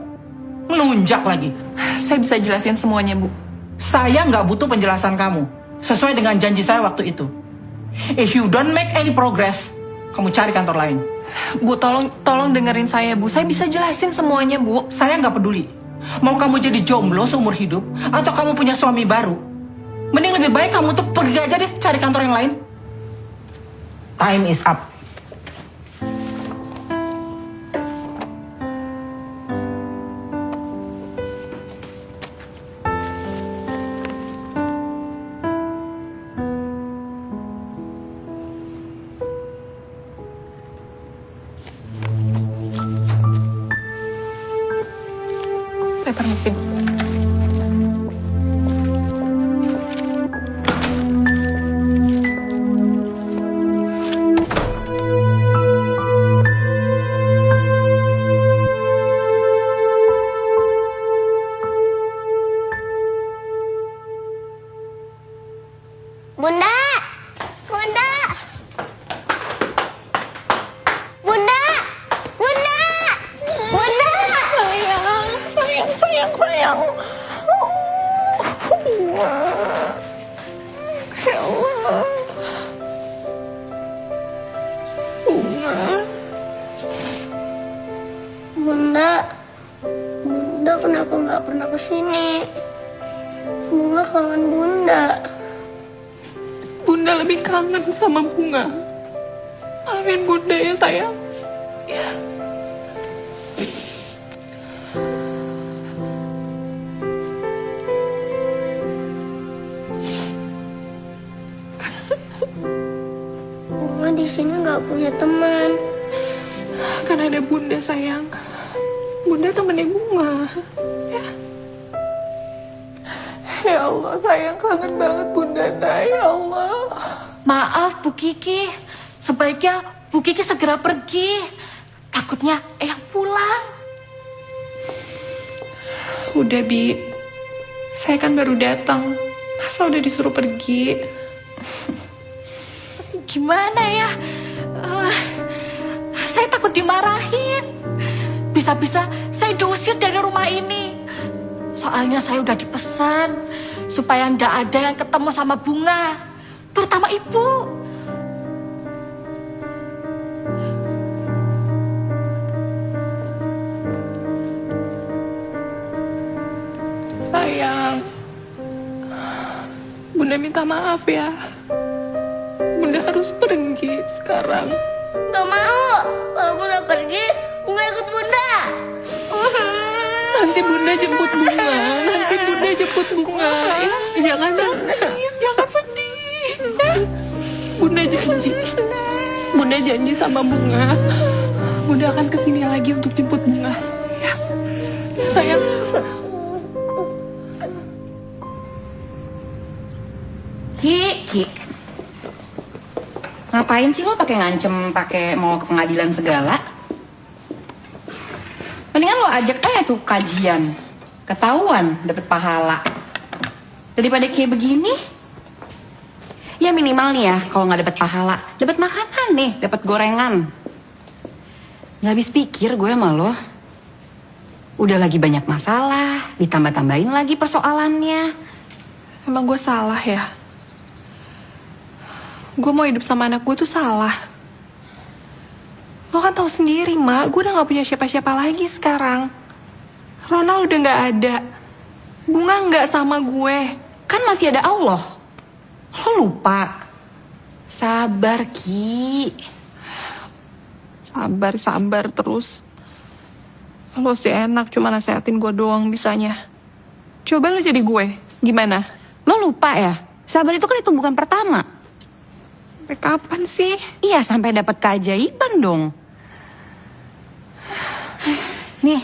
Melunjak lagi. Saya bisa jelasin semuanya, Bu. Saya nggak butuh penjelasan kamu. Sesuai dengan janji saya waktu itu. If you don't make any progress, kamu cari kantor lain. Bu, tolong dengerin saya, Bu. Saya bisa jelasin semuanya, Bu. Saya nggak peduli. Mau kamu jadi jomblo seumur hidup, atau kamu punya suami baru. Mending lebih baik kamu tuh pergi aja deh, cari kantor yang lain. Time is up. Saya permisi, Bu. Bunda! Bunda! Bunda! Bunda! Bunda! Sayang. Ya Allah. Bunda, kenapa nggak pernah kesini? Bunga kangen Bunda. Bunda lebih kangen sama Bunga. Maafin Bunda ya, sayang. Ya. Bunga di sini nggak punya teman. Kan ada Bunda, sayang. Bunda temennya Bunga. Ya. Ya Allah, sayang, kangen banget Bunda. Ya Allah. Maaf Bu Kiki, sebaiknya Bu Kiki segera pergi. Takutnya Eyang pulang. Udah, Bi. Saya kan baru datang. Masa udah disuruh pergi? Gimana ya? Saya takut dimarahin. Bisa-bisa saya diusir dari rumah ini. Soalnya saya udah dipesan supaya ndak ada yang ketemu sama Bunga, terutama Ibu. Sayang, Bunda minta maaf ya. Bunda harus pergi sekarang. Gak mau. Kalau Bunda pergi, Bunga ikut Bunda. Nanti Bunda jemput Bunga. Nanti Bunda jemput Bunga. Jangan nangis, jangan sedih. Bunda janji. Bunda janji sama Bunga. Bunda akan kesini lagi untuk jemput Bunga. Ya, sayang. Ki. Ngapain sih lo pakai ngancem, pakai mau ke pengadilan segala? Mendingan lo ajak aja tuh kajian. Ketahuan dapet pahala. Daripada kayak begini. Ya minimal nih ya, kalau nggak dapet pahala, dapet makanan nih, dapet gorengan. Nggak habis pikir gue sama lo. Udah lagi banyak masalah, ditambah-tambahin lagi persoalannya. Emang gue salah ya? Gue mau hidup sama anak gue tuh salah. Lo kan tahu sendiri, Mak. Gue udah gak punya siapa-siapa lagi sekarang. Ronald udah gak ada. Bunga gak sama gue. Kan masih ada Allah. Lo lupa. Sabar, Ki. Sabar terus. Lo sih enak cuma nasehatin gue doang bisanya. Coba lo jadi gue. Gimana? Lo lupa ya? Sabar itu kan bukan pertama. Sampai kapan sih? Iya, sampai dapat keajaiban dong. Nih.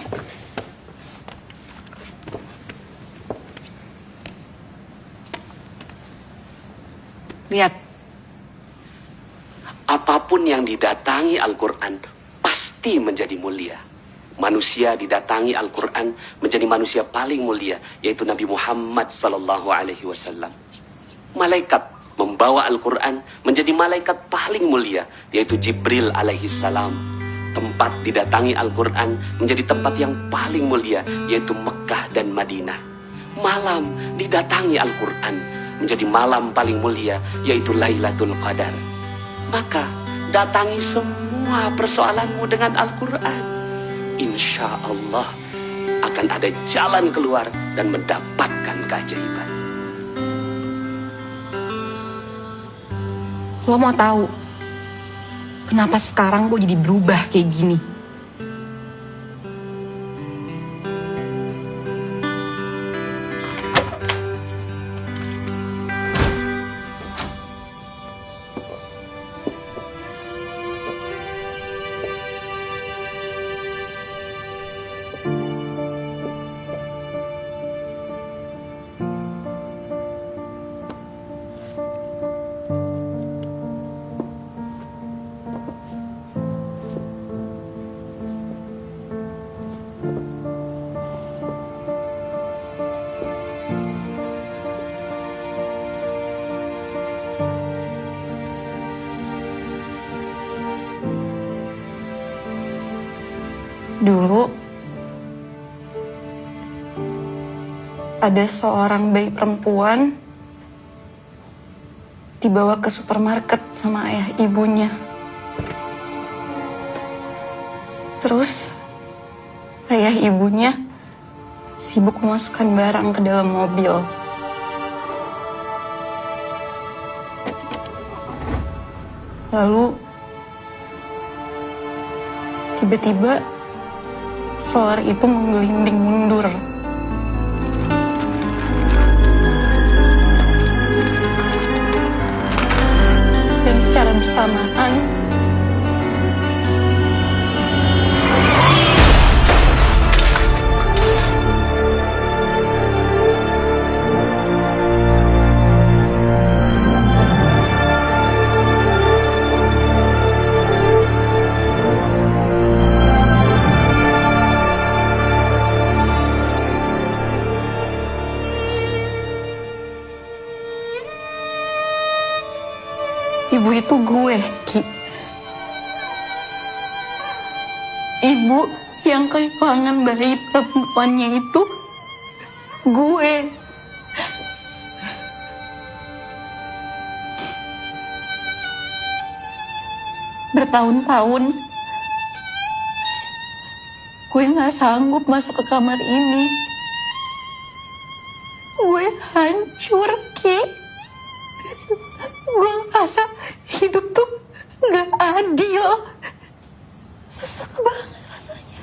Lihat. Apapun yang didatangi Al-Quran pasti menjadi mulia. Manusia didatangi Al-Quran menjadi manusia paling mulia, yaitu Nabi Muhammad SAW. Malaikat membawa Al-Quran menjadi malaikat paling mulia, yaitu Jibril alaihissalam. Tempat didatangi Al-Quran menjadi tempat yang paling mulia, yaitu Mekah dan Madinah. Malam didatangi Al-Quran menjadi malam paling mulia, yaitu Lailatul Qadar. Maka datangi semua persoalanmu dengan Al-Quran. Insya Allah akan ada jalan keluar dan mendapatkan keajaiban. Lo mau tahu kenapa sekarang gue jadi berubah kayak gini? Dulu ada seorang bayi perempuan dibawa ke supermarket sama ayah ibunya. Terus ayah ibunya sibuk memasukkan barang ke dalam mobil. Lalu tiba-tiba stroller itu menggelinding mundur. Dan secara bersamaan ibu itu gue, Ki. Ibu yang kehilangan bayi perempuannya itu gue. Bertahun-tahun gue gak sanggup masuk ke kamar ini. Gue hancur, Ki. Gue ngerasa hidup tuh gak gak adil. Sesek banget rasanya.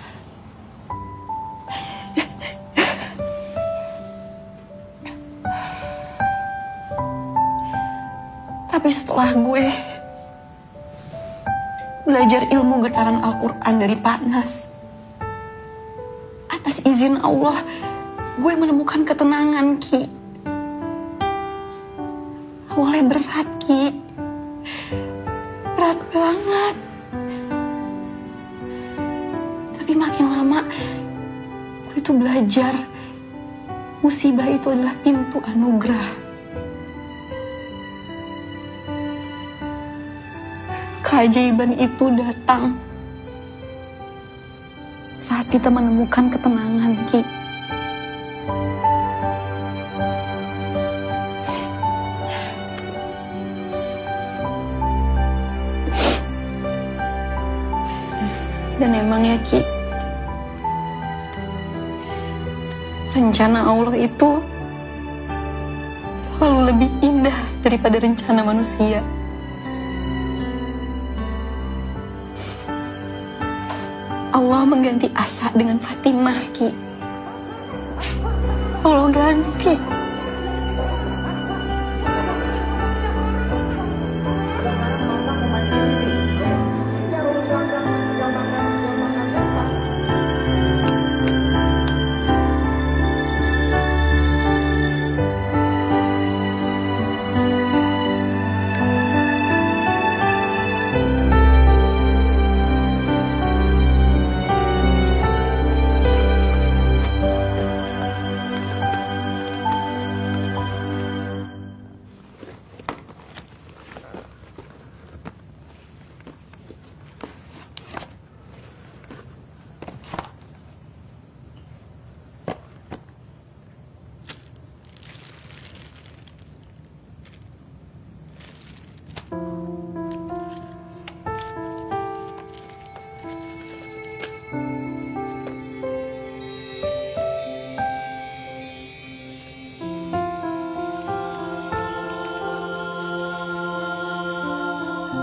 Tapi setelah gue belajar ilmu getaran Al-Quran dari Pak Nas, atas izin Allah, gue menemukan ketenangan, Ki. Awalnya berat, Ki. Berat banget. Tapi makin lama, gue tuh belajar musibah itu adalah pintu anugerah. Keajaiban itu datang saat kita menemukan ketenangan, Ki. Dan emang ya, Ki, rencana Allah itu selalu lebih indah daripada rencana manusia. Allah mengganti Asa dengan Fatimah, Ki. Allah ganti.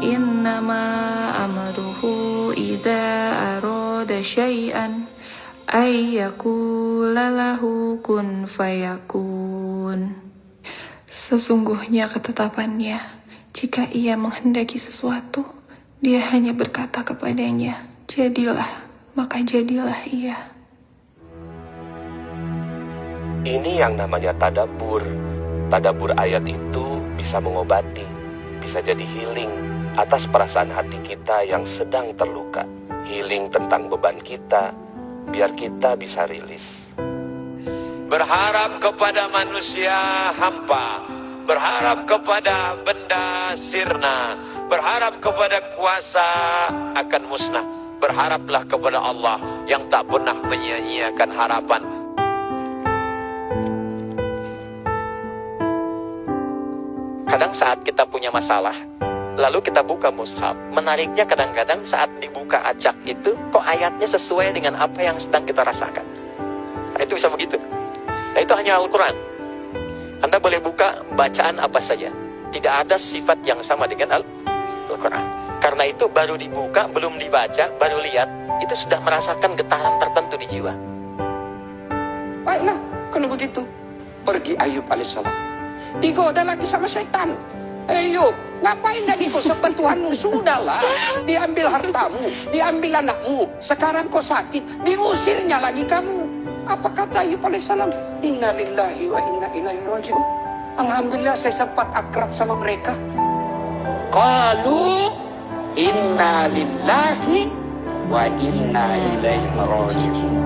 Innama amruhu idza arada syai'an ay yaqula lahu kun fayakun. Sesungguhnya ketetapannya, jika ia menghendaki sesuatu, dia hanya berkata kepadanya, jadilah, maka jadilah ia. Ini yang namanya tadabbur. Tadabbur ayat itu bisa mengobati, bisa jadi healing atas perasaan hati kita yang sedang terluka. Healing tentang beban kita, biar kita bisa rilis. Berharap kepada manusia hampa, berharap kepada benda sirna, berharap kepada kuasa akan musnah. Berharaplah kepada Allah yang tak pernah menyia-nyiakan harapan. Kadang saat kita punya masalah, lalu kita buka mushaf, menariknya kadang-kadang saat dibuka acak itu, kok ayatnya sesuai dengan apa yang sedang kita rasakan. Nah, itu bisa begitu. Nah, itu hanya Al-Quran. Anda boleh buka bacaan apa saja. Tidak ada sifat yang sama dengan Al-Quran. Karena itu baru dibuka, belum dibaca, baru lihat, itu sudah merasakan getaran tertentu di jiwa. Baiklah, kalau begitu, pergi Ayub alaihissalam. Digoda lagi sama syaitan. Ayub, ngapain lagi kau sembah Tuhanmu? Sudahlah, diambil hartamu, diambil anakmu. Sekarang kau sakit, diusirnya lagi kamu. Apa kata Ayub alaihissalam? Inna lillahi wa inna ilaihi raji'un. Alhamdulillah saya sempat akrab sama mereka. Qalu inna lillahi wa inna ilaihi raji'un.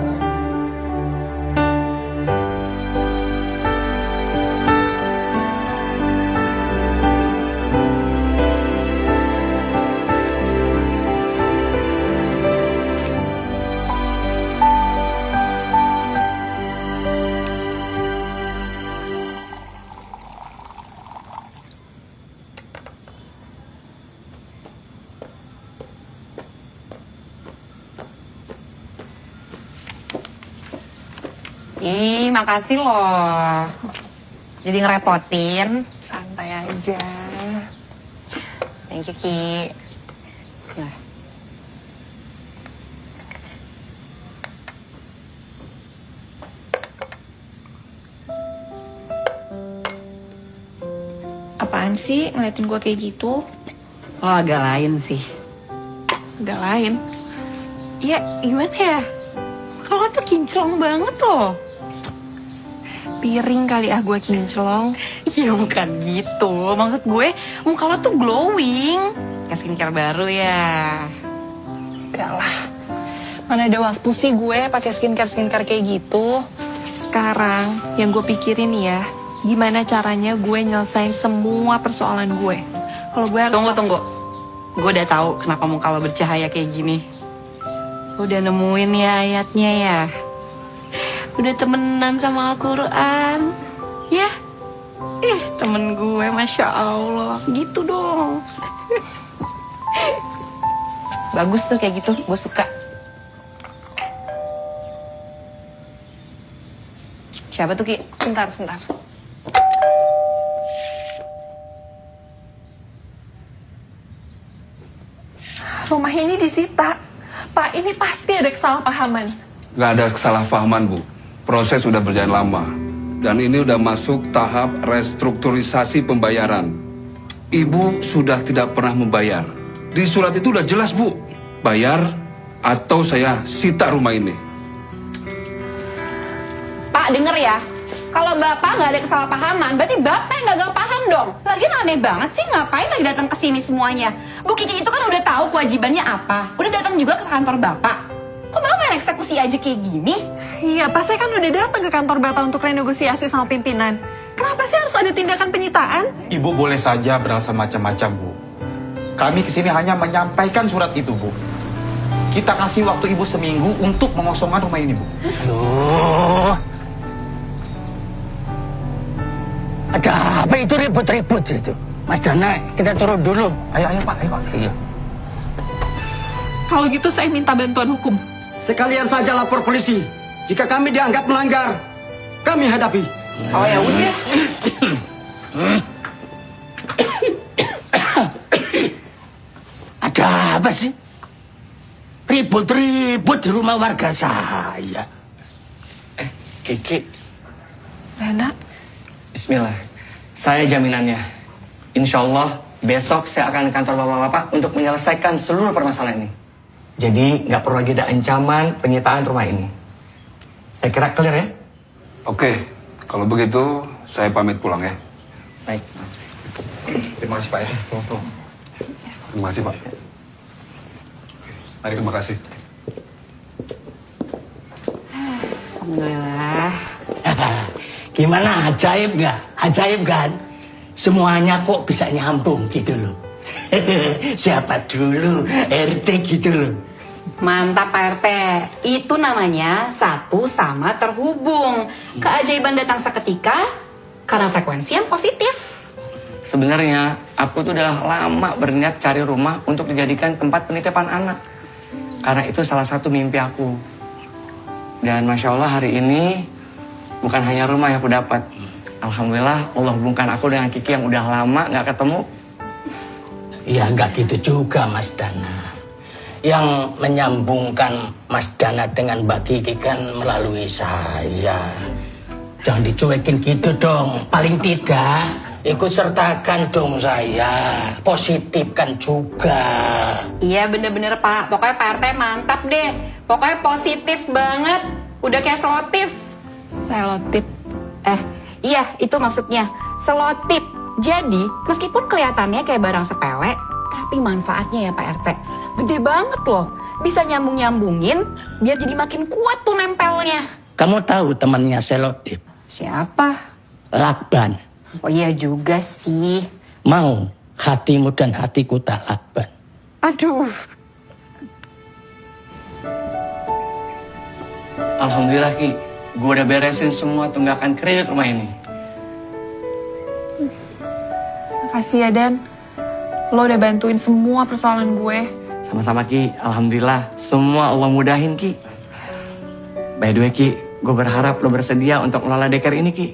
Ih, makasih loh. Jadi ngerepotin. Santai aja. Thank you, Ki. Nah. Apaan sih ngeliatin gue kayak gitu? Lo agak lain sih. Agak lain. Ya gimana ya? Kalau tuh kinclong banget loh. Piring kali gue kinclong. Iya bukan gitu. Maksud gue muka lo tuh glowing. Kayak skincare baru ya. Gak lah. Mana ada waktu sih gue pakai skincare kayak gitu. Sekarang yang gue pikirin nih ya, gimana caranya gue nyelesain semua persoalan gue. Kalau gue harus... Tunggu. Gue udah tahu kenapa muka lo bercahaya kayak gini. Lo udah nemuin ya ayatnya ya. Udah temenan sama Al-Quran. Ya. Temen gue Masya Allah. Gitu dong. Bagus tuh kayak gitu, gue suka. Siapa tuh Ki? Sebentar. Rumah ini disita. Pak, ini pasti ada kesalahpahaman. Nggak ada kesalahpahaman, Bu. Proses sudah berjalan lama. Dan ini udah masuk tahap restrukturisasi pembayaran. Ibu sudah tidak pernah membayar. Di surat itu udah jelas, Bu. Bayar atau saya sita rumah ini. Pak, denger ya. Kalau Bapak nggak ada kesalahpahaman, berarti Bapak yang gagal paham dong. Lagian aneh banget sih, ngapain lagi datang ke sini semuanya? Bu Kiki itu kan udah tahu kewajibannya apa. Udah datang juga ke kantor Bapak. Kok Bapak main eksekusi aja kayak gini? Iya, Pak, saya kan udah datang ke kantor Bapak untuk renegosiasi sama pimpinan. Kenapa sih harus ada tindakan penyitaan? Ibu boleh saja beralasan macam-macam, Bu. Kami kesini hanya menyampaikan surat itu, Bu. Kita kasih waktu Ibu seminggu untuk mengosongkan rumah ini, Bu. Aduh. Ada apa itu ribut-ribut itu? Mas Dana, kita turun dulu. Ayo Pak. Iya. Kalau gitu saya minta bantuan hukum. Sekalian saja lapor polisi. Jika kami dianggap melanggar, kami hadapi. Oh ya udah. Ada apa sih? Ribut-ribut di rumah warga saya. Kiki, Lena, bismillah. Saya jaminannya. Insya Allah besok saya akan ke kantor bapak-bapak untuk menyelesaikan seluruh permasalahan ini. Jadi nggak perlu lagi ada ancaman penyitaan rumah ini. Saya kira clear ya? Oke, kalau begitu saya pamit pulang ya. Baik. Terima kasih Pak ya. Terima kasih Pak. Mari, terima kasih. Alhamdulillah. Gimana, ajaib nggak? Ajaib kan? Semuanya kok bisa nyambung gitu loh. Siapa dulu RT gitu loh. Mantap Pak RT. Itu namanya satu sama terhubung. Keajaiban datang seketika karena frekuensi yang positif. Sebenarnya aku tuh udah lama berniat cari rumah untuk dijadikan tempat penitipan anak. Karena itu salah satu mimpi aku. Dan Masya Allah hari ini bukan hanya rumah yang aku dapat. Alhamdulillah Allah hubungkan aku dengan Kiki yang udah lama gak ketemu. Ya nggak gitu juga Mas Dana. Yang menyambungkan Mas Dana dengan Mbak Kiki kan melalui saya. Jangan dicuekin gitu dong. Paling tidak ikut sertakan dong saya. Positifkan juga. Iya bener-bener Pak. Pokoknya Pak RT mantap deh. Pokoknya positif banget. Udah kayak selotip. Selotip. Iya, itu maksudnya. Selotip. Jadi, meskipun kelihatannya kayak barang sepele, tapi manfaatnya ya Pak RT gede banget loh. Bisa nyambung-nyambungin, biar jadi makin kuat tuh nempelnya. Kamu tahu temannya selotip? Siapa? Lakban. Oh iya juga sih. Mau hatimu dan hatiku tak lakban. Aduh. Alhamdulillah Ki, gue udah beresin semua tunggakan kredit rumah ini. makasih ya Dan. Lo udah bantuin semua persoalan gue. Sama-sama Ki, alhamdulillah semua Allah mudahin Ki. By the way Ki, gue berharap lo bersedia untuk ngelola daycare ini Ki.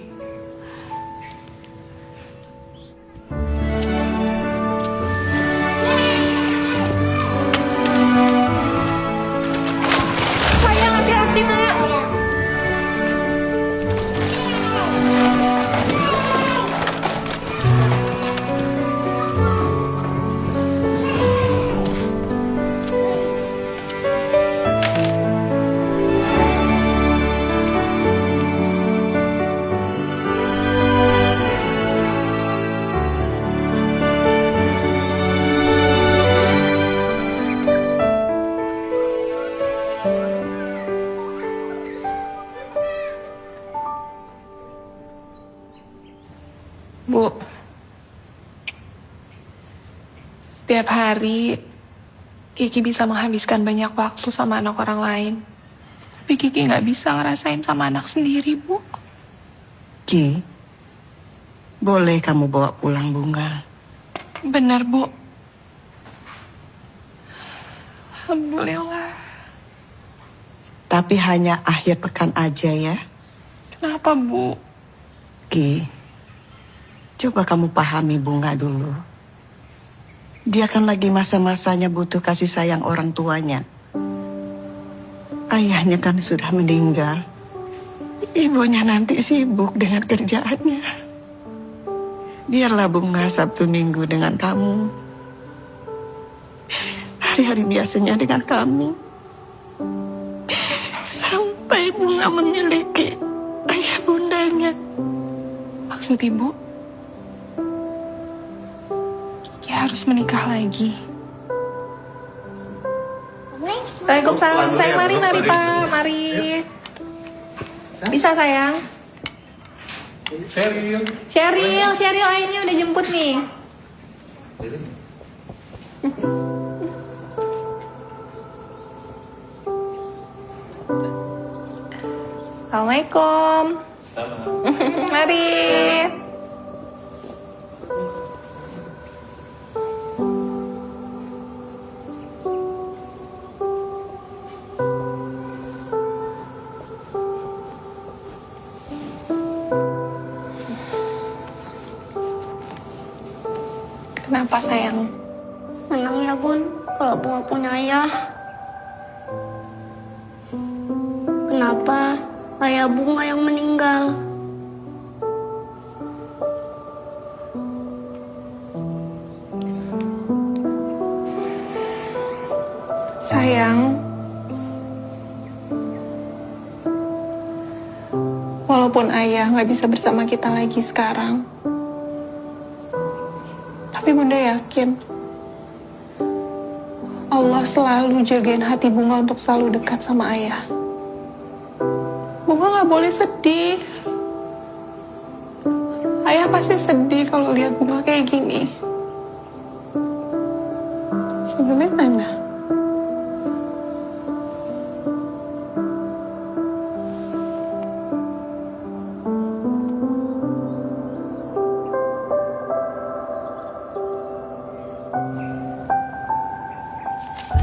Tiap hari, Kiki bisa menghabiskan banyak waktu sama anak orang lain. Tapi Kiki nggak bisa ngerasain sama anak sendiri, Bu. Ki, boleh kamu bawa pulang bunga? Benar, Bu. Alhamdulillah. Tapi hanya akhir pekan aja ya. Kenapa, Bu? Ki, coba kamu pahami bunga dulu. Dia kan lagi masa-masanya butuh kasih sayang orang tuanya. Ayahnya kan sudah meninggal. Ibunya nanti sibuk dengan kerjaannya. Biarlah bunga Sabtu Minggu dengan kamu. Hari-hari biasanya dengan kamu. Sampai bunga memiliki ayah bundanya. Maksud Ibu? Kiki harus menikah lagi. Waalaikumsalam. Sayang, mari Pak, mari. Bisa sayang? Cheryl, ayahnya udah jemput nih. Assalamualaikum. Mari. Kenapa sayang? Senang ya Bun, kalau Bunga punya ayah. Kenapa ayah Bunga yang meninggal? Sayang, walaupun ayah nggak bisa bersama kita lagi sekarang, tapi Bunda yakin Allah selalu jagain hati Bunga untuk selalu dekat sama ayah. Bunga nggak boleh sedih. Ayah pasti sedih kalau lihat Bunga kayak gini. Sebelumnya mana?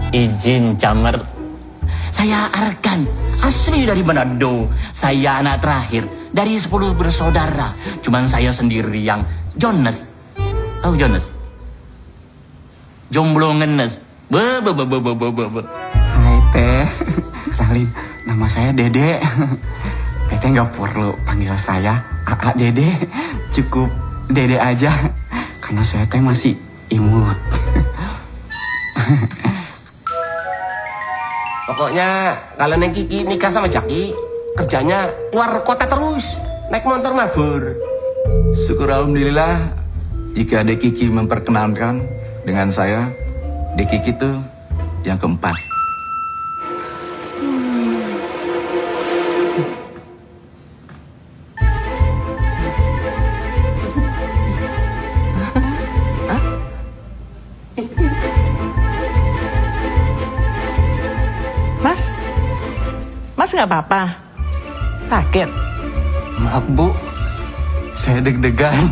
Izin Camer, saya Arkan, asli dari Manado. Saya anak terakhir dari 10 bersaudara. Cuman saya sendiri yang Jonas. Tahu Jonas? Jomblo ngenes. Hai Teh, kenalin, nama saya Dede. Teteh nggak perlu panggil saya Aa Dede, cukup Dede aja, karena saya teh masih imut. Pokoknya kalau Neng Kiki nikah sama Jaki, kerjanya keluar kota terus, naik motor mabur. Syukur alhamdulillah jika Dek Kiki memperkenalkan dengan saya, Dek Kiki tuh yang keempat. Mas nggak apa-apa? Sakit? Maaf Bu, saya deg-degan.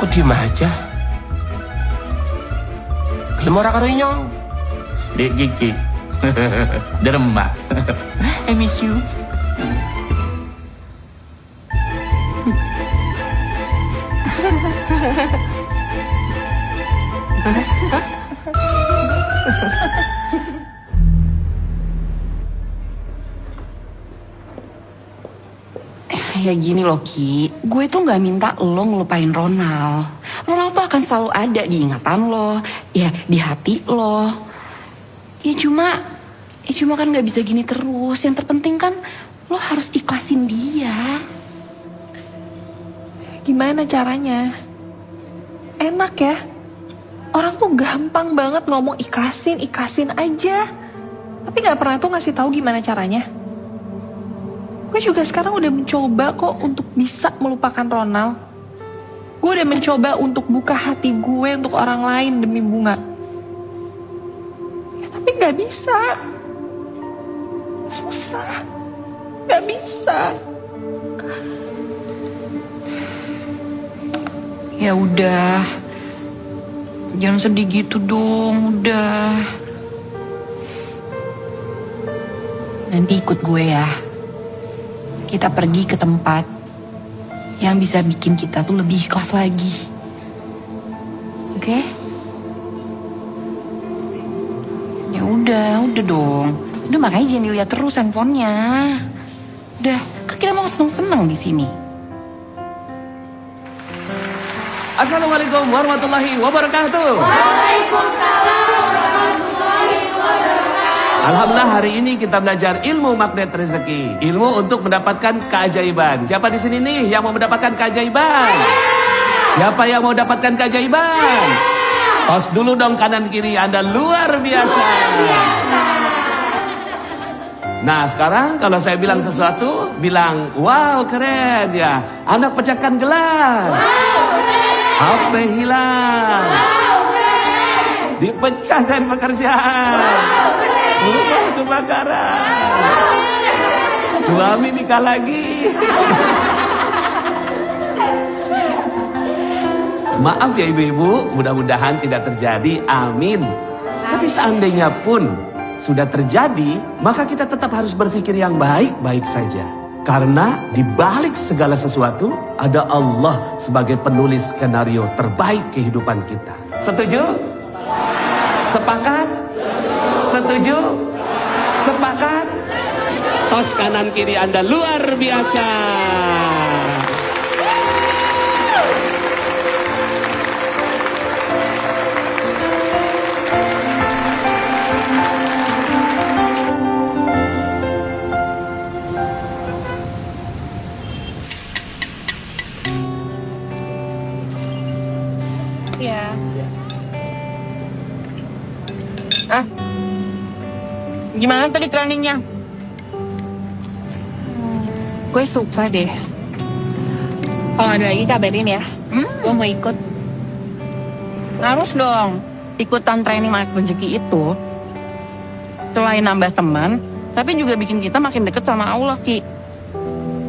Kok diem aja? Gelem ora karo inyong? Dek Kiki, derma. I miss you. Ya gini loh Ki, gue tuh gak minta lo ngelupain Ronald. Ronald tuh akan selalu ada di ingatan lo, ya di hati lo. Ya cuma kan gak bisa gini terus. Yang terpenting kan lo harus ikhlasin dia. Gimana caranya? Enak ya? Orang tuh gampang banget ngomong ikhlasin aja. Tapi gak pernah tuh ngasih tahu gimana caranya. Gue juga sekarang udah mencoba kok untuk bisa melupakan Ronald. Gue udah mencoba untuk buka hati gue untuk orang lain demi Bunga. Ya, tapi gak bisa. Susah. Gak bisa. Ya udah. Jangan sedih gitu dong, udah. Nanti ikut gue ya. Kita pergi ke tempat yang bisa bikin kita tuh lebih ikhlas lagi. Oke? Ya udah dong. Udah makanya jangan dilihat terus handphonenya. Udah, kan kita mau seneng-seneng di sini. Assalamualaikum warahmatullahi wabarakatuh. Waalaikumsalam warahmatullahi wabarakatuh. Alhamdulillah hari ini kita belajar ilmu magnet rezeki. Ilmu untuk mendapatkan keajaiban. Siapa di sini nih yang mau mendapatkan keajaiban? Siapa yang mau dapatkan keajaiban? Tos dulu dong kanan kiri, Anda luar biasa. Nah sekarang kalau saya bilang sesuatu, bilang wow keren ya. Anda pecahkan gelas. HP hilang. Dipecat dari pekerjaan. Rumah kebakaran. Suami nikah lagi. Maaf ya ibu-ibu, mudah-mudahan tidak terjadi, amin. Tapi seandainya pun sudah terjadi, maka kita tetap harus berpikir yang baik-baik saja. Karena di balik segala sesuatu ada Allah sebagai penulis skenario terbaik kehidupan kita. Setuju? Sepakat? Setuju? Sepakat? Tos kanan kiri Anda luar biasa. Ya. Gimana tadi trainingnya? Gue suka deh. Kalau ada lagi kabarin ya. Gue mau ikut. Harus dong. Ikutan training magnet rezeki itu selain nambah teman, tapi juga bikin kita makin deket sama Allah, Ki.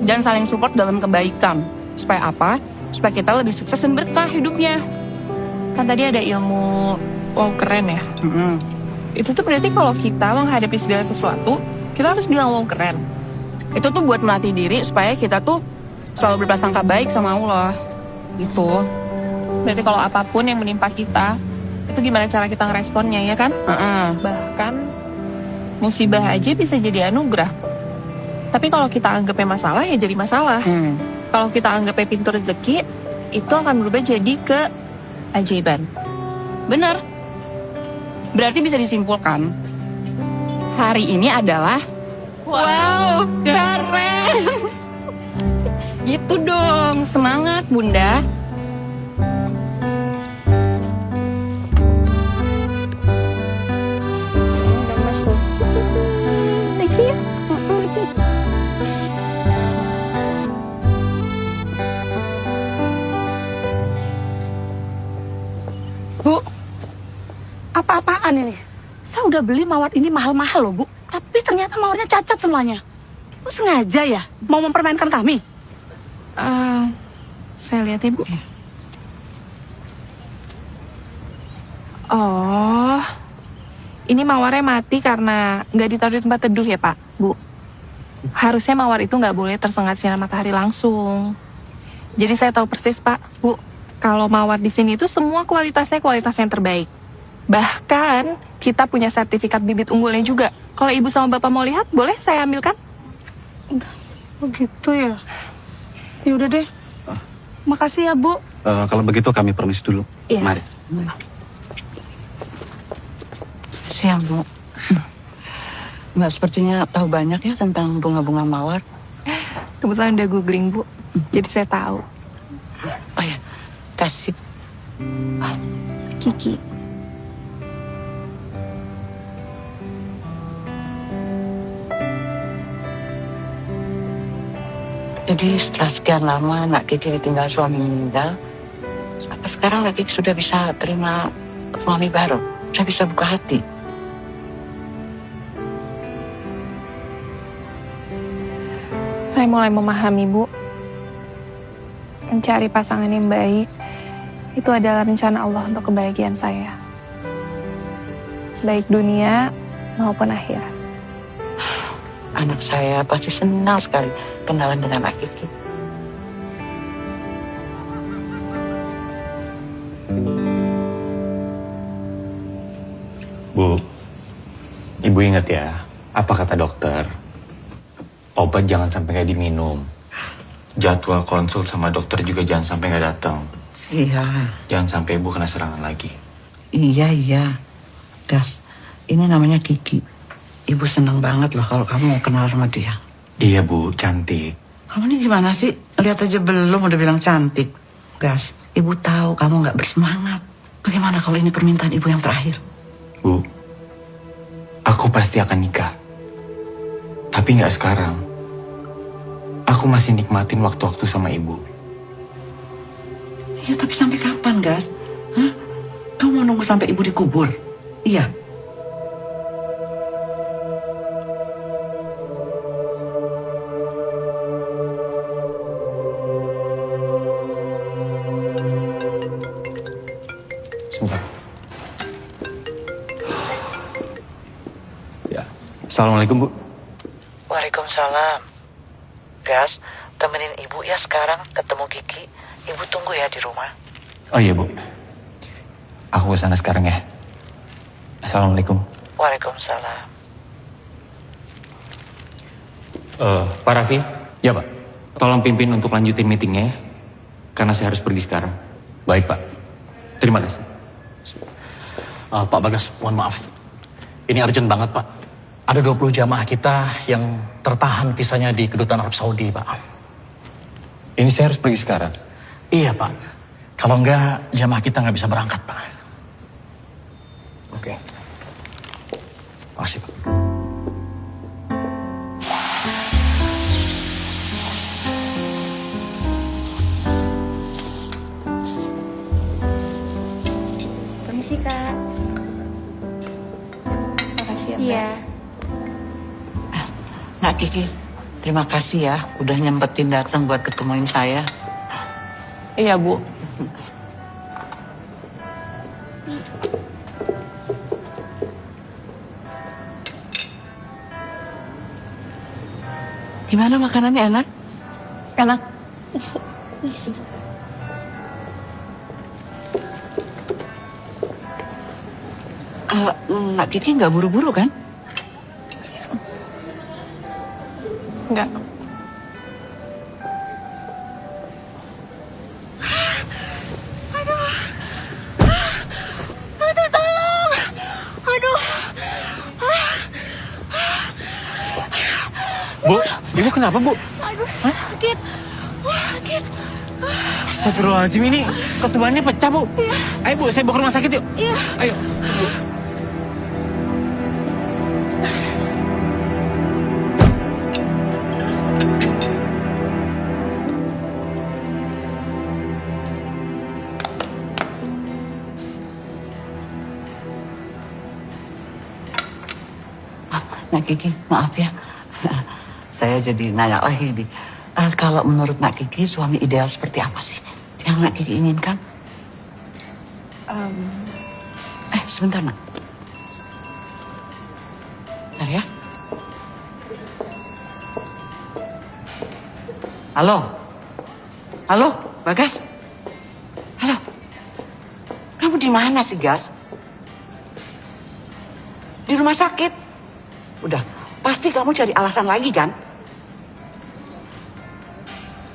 Dan saling support dalam kebaikan. Supaya apa? Supaya kita lebih sukses dan berkah hidupnya. Kan tadi ada ilmu wow keren ya. Itu tuh berarti kalau kita menghadapi segala sesuatu, kita harus bilang wow keren. Itu tuh buat melatih diri supaya kita tuh selalu berprasangka baik sama Allah. Gitu. Berarti kalau apapun yang menimpa kita, itu gimana cara kita ngeresponnya ya kan? Bahkan musibah aja bisa jadi anugerah. Tapi kalau kita anggapnya masalah ya jadi masalah. Kalau kita anggapnya pintu rezeki, itu akan berubah jadi keajaiban. Bener. Berarti bisa disimpulkan, hari ini adalah wow, keren. Gitu dong, semangat Bunda. Bu, apa-apaan ini? Saya udah beli mawar ini mahal-mahal loh, Bu. Tapi ternyata mawarnya cacat semuanya. Bu sengaja ya mau mempermainkan kami? Saya lihat ya, Bu. Oh, ini mawarnya mati karena nggak ditaruh di tempat teduh ya, Pak, Bu. Harusnya mawar itu nggak boleh tersengat sinar matahari langsung. Jadi saya tahu persis, Pak, Bu. Kalau mawar di sini itu semua kualitasnya kualitas yang terbaik. Bahkan kita punya sertifikat bibit unggulnya juga. Kalau ibu sama bapak mau lihat, boleh saya ambilkan? Begitu ya. Ya udah deh. Makasih ya, Bu. Kalau begitu kami permisi dulu. Iya. Mari. Siang, Bu. Mbak sepertinya tahu banyak ya tentang bunga-bunga mawar. Kebetulan udah googling, Bu. Jadi saya tahu. Oh ya, kasih. Kiki. Jadi setelah sekian lama Nak Kiki ditinggal suami meninggal, apa sekarang Nak Kiki sudah bisa terima suami baru? Saya bisa buka hati. Saya mulai memahami, Bu. Mencari pasangan yang baik itu adalah rencana Allah untuk kebahagiaan saya. Baik dunia maupun akhirat. Anak saya pasti senang sekali kenalan dengan Nak Kiki. Bu, Ibu ingat ya, apa kata dokter? Obat jangan sampai nggak diminum. Jadwal konsul sama dokter juga jangan sampai nggak datang. Iya. Jangan sampai Ibu kena serangan lagi. Iya. Gas, ini namanya Kiki. Ibu senang banget loh kalau kamu mau kenal sama dia. Iya Bu, cantik. Kamu ini gimana sih? Lihat aja belum udah bilang cantik. Gas, Ibu tahu kamu nggak bersemangat. Bagaimana kalau ini permintaan Ibu yang terakhir? Bu, aku pasti akan nikah. Tapi nggak sekarang. Aku masih nikmatin waktu-waktu sama Ibu. Iya, tapi sampai kapan, Gas? Hah? Kamu mau nunggu sampai Ibu dikubur? Iya. Sebentar. Ya. Assalamualaikum, Bu. Waalaikumsalam. Gas, temenin Ibu ya sekarang ketemu Kiki. Ibu tunggu ya di rumah. Oh iya, Bu. Aku ke sana sekarang ya. Assalamualaikum. Waalaikumsalam. Pak Raffi? Ya, Pak. Tolong pimpin untuk lanjutin meetingnya ya. Karena saya harus pergi sekarang. Baik, Pak. Terima kasih. Pak Bagas, mohon maaf. Ini urgent banget, Pak. Ada 20 jamaah kita yang tertahan visanya di Kedutaan Arab Saudi, Pak. Ini saya harus pergi sekarang? Iya, Pak. Kalau enggak, jamaah kita nggak bisa berangkat, Pak. Oke. Makasih, Pak. Permisi, Kak. Makasih ya, Mbak. Iya. Nak Kiki, terima kasih ya udah nyempetin datang buat ketemuin saya. Iya, Bu. Gimana makanannya, enak? Enak. Nak Kiki nggak buru-buru kan? Enggak. Aduh, tolong. Aduh. Bu, Ibu kenapa, Bu? Aduh, sakit. Sakit. Astagfirullahaladzim, ini ketubannya pecah, Bu. Ayo, Bu, saya bawa ke rumah sakit yuk. Iya. Ayo. Nak Kiki, maaf ya. Saya jadi nanya lagi nih. Kalau menurut Nak Kiki, suami ideal seperti apa sih yang Nak Kiki inginkan? Sebentar, Nak. Bentar ya. Halo? Halo, Bagas? Halo? Kamu di mana sih, Gas? Di rumah sakit? Udah, pasti kamu cari alasan lagi kan?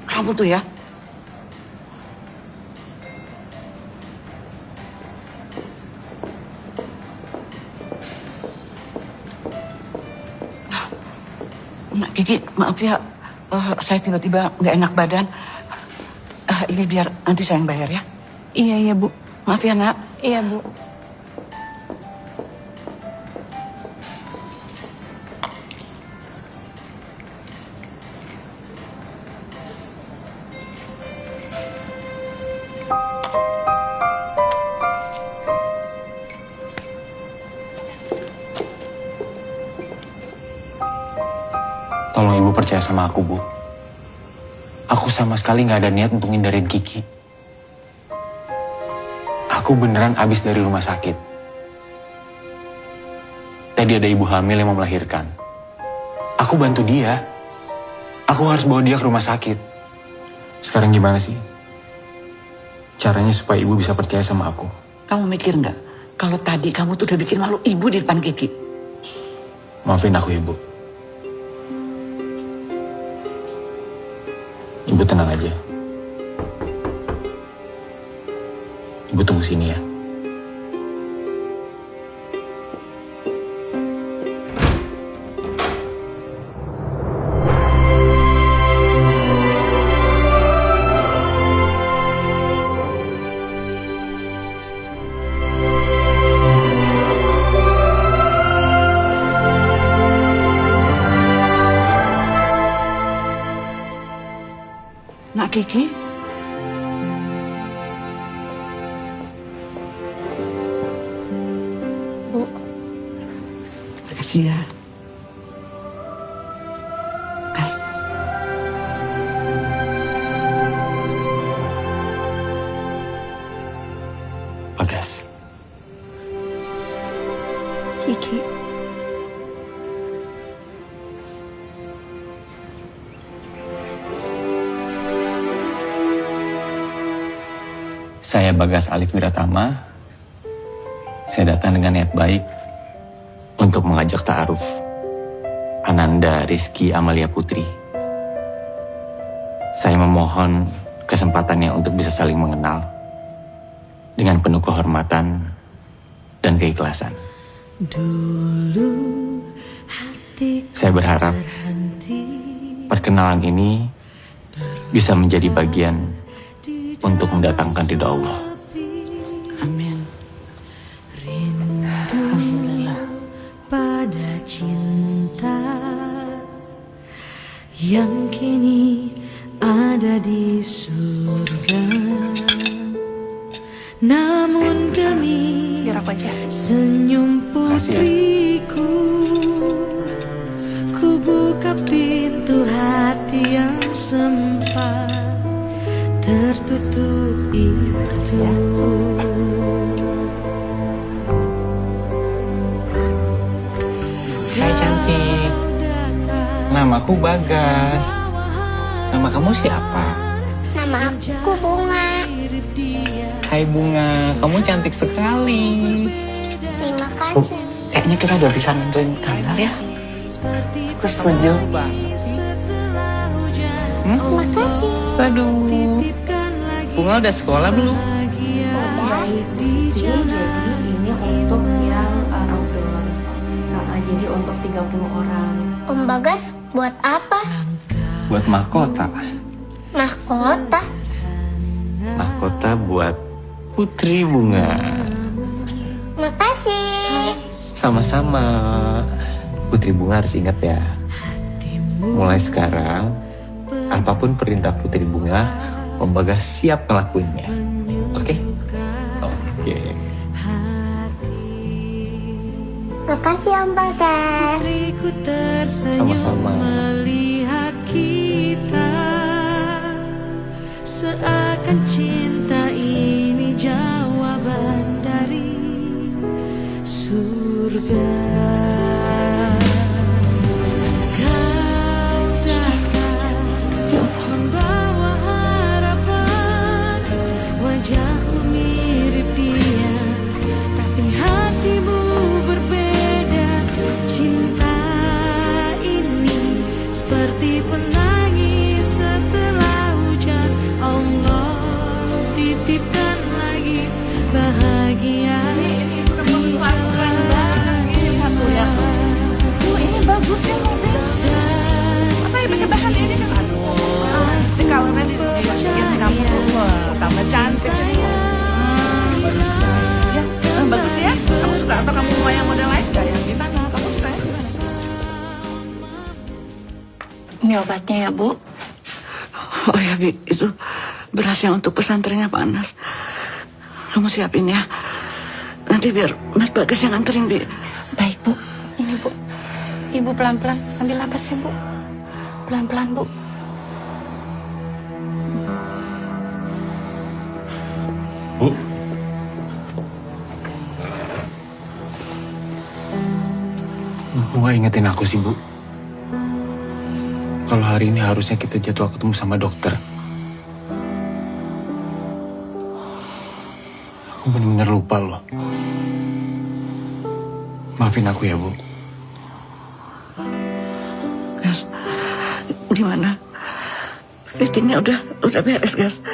Kamu tuh ya. Nak Kiki, maaf ya. Saya tiba-tiba nggak enak badan. Ini biar nanti saya yang bayar ya. Iya, Bu. Maaf ya, Nak. Iya, Bu. Tolong Ibu percaya sama aku, Bu. Aku sama sekali nggak ada niat untuk ngindarin Kiki. Aku beneran abis dari rumah sakit. Tadi ada ibu hamil yang mau melahirkan. Aku bantu dia. Aku harus bawa dia ke rumah sakit. Sekarang gimana sih caranya supaya ibu bisa percaya sama aku? Kamu mikir nggak kalau tadi kamu tuh udah bikin malu ibu di depan Kiki? Maafin aku, Ibu. Ibu tenang aja. Ibu tunggu sini ya. Nak Kiki? Bu. Makasih ya. Kas. Bagas. Kiki. Saya Bagas Alif Wiratama. Saya datang dengan niat baik untuk mengajak ta'aruf Ananda Rizky Amalia Putri. Saya memohon kesempatannya untuk bisa saling mengenal dengan penuh kehormatan dan keikhlasan. Saya berharap perkenalan ini bisa menjadi bagian untuk mendatangkan ridha Allah. Amin. Alhamdulillah. Pada cinta yang kini ada di surga, namun demi senyum putriku, ku buka pintu hati yang sempat tertutup itu. Hai cantik. Namaku Bagas. Nama kamu siapa? Nama aku Bunga. Hai Bunga, kamu cantik sekali. Terima kasih. Kayaknya kita udah bisa nentuin tanggal ya. Aku setuju banget. Terima kasih. Aduh. Bunga udah sekolah belum? Udah. Jadi ini untuk yang outdoor. Jadi untuk 30 orang. Om Bagas buat apa? Buat mahkota. Mahkota. Mahkota buat Putri Bunga. Makasih. Sama-sama. Putri Bunga harus ingat ya. Mulai sekarang, apapun perintah Putri Bunga, Om Bagas siap ngelakuinnya. Oke? Oke. Makasih Om Bagas. Sama-sama. Melihat kita seakan cinta ini jawaban dari surga. Kau datang membawa harapan, wajahmu mirip dia, tapi hatimu berbeda. Cinta ini seperti penangis setelah hujan. Allah titipkan lagi bahagia di ini bagus ya mobil. Apa yang pakai bahan ini kan? Aduh, ini kawannya dimasukin kamu tambah cantik. Ya, bagus ya. Kamu suka atau kamu mau yang model lain? Gak yang gimana? Kamu suka yang gimana? Ini obatnya ya, Bu. Oh ya, Bi, itu beras yang untuk pesantrennya panas. Kamu siapin ya. Nanti biar Mas Bagas yang anterin, Bi. Baik, Bu. Ini, Bu. Ibu pelan-pelan ambil napas ya, Bu. Pelan-pelan, Bu. Bu. Bu gak ingetin aku sih, Bu. Kalau hari ini harusnya kita jadwal ketemu sama dokter. Aku bener-bener lupa loh. Maafin aku ya, Bu. Gas, gimana? Fittingnya udah beres, Gas.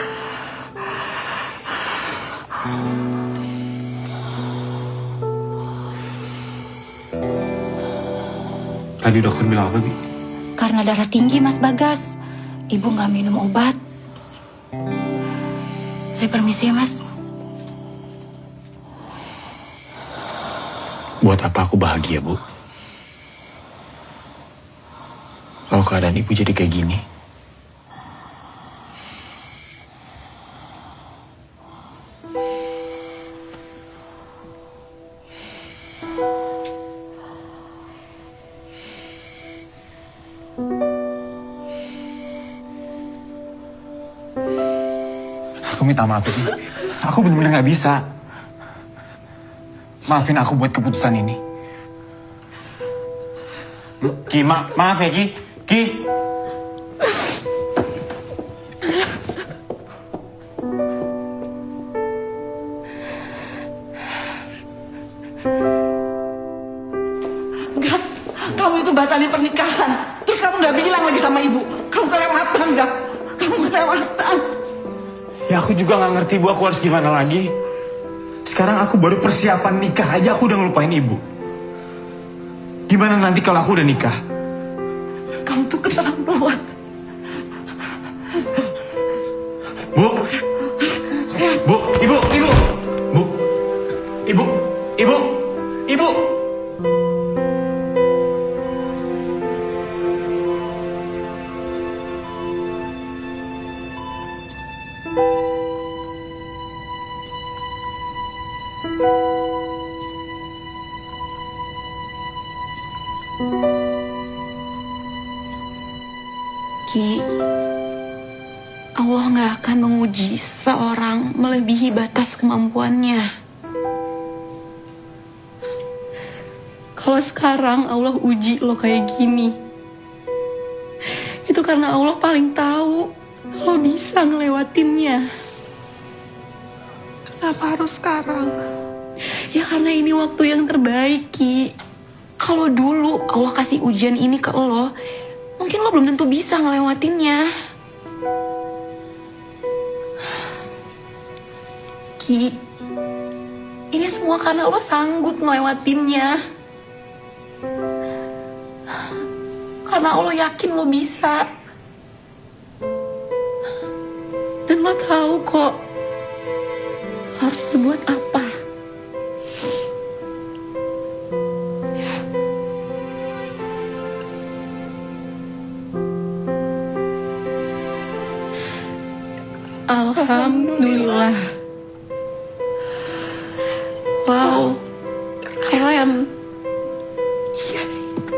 Tadi dokter bilang apa, Bi? Karena darah tinggi, Mas Bagas. Ibu nggak minum obat. Saya permisi ya, Mas. Buat apa aku bahagia, Bu? Kalau keadaan ibu jadi kayak gini. Aku minta maaf, Ki. Aku benar-benar nggak bisa. Maafin aku buat keputusan ini. Ki, maaf ya, Ki. Ki. Gas, kamu itu batalin pernikahan. Terus kamu nggak bilang lagi sama ibu. Kamu kelewatan, Gas. Kamu kelewatan. Ya aku juga nggak ngerti, Bu, aku harus gimana lagi. Sekarang aku baru persiapan nikah aja aku udah ngelupain ibu. Gimana nanti kalau aku udah nikah? Kamu tuh keterlaluan. Bu. Bu, ibu. Bu. Ibu. Ki, Allah nggak akan menguji seseorang melebihi batas kemampuannya. Kalau sekarang Allah uji lo kayak gini, itu karena Allah paling tahu lo bisa ngelewatinnya. Kenapa harus sekarang? Ya karena ini waktu yang terbaik, Ki. Kalau dulu Allah kasih ujian ini ke lo, mungkin lo belum tentu bisa ngelewatinnya. Ki, ini semua karena lo sanggup ngelewatinnya. Karena Allah yakin lo bisa. Dan lo tahu kok harus berbuat apa. Alhamdulillah. Wow, keren. Iya itu.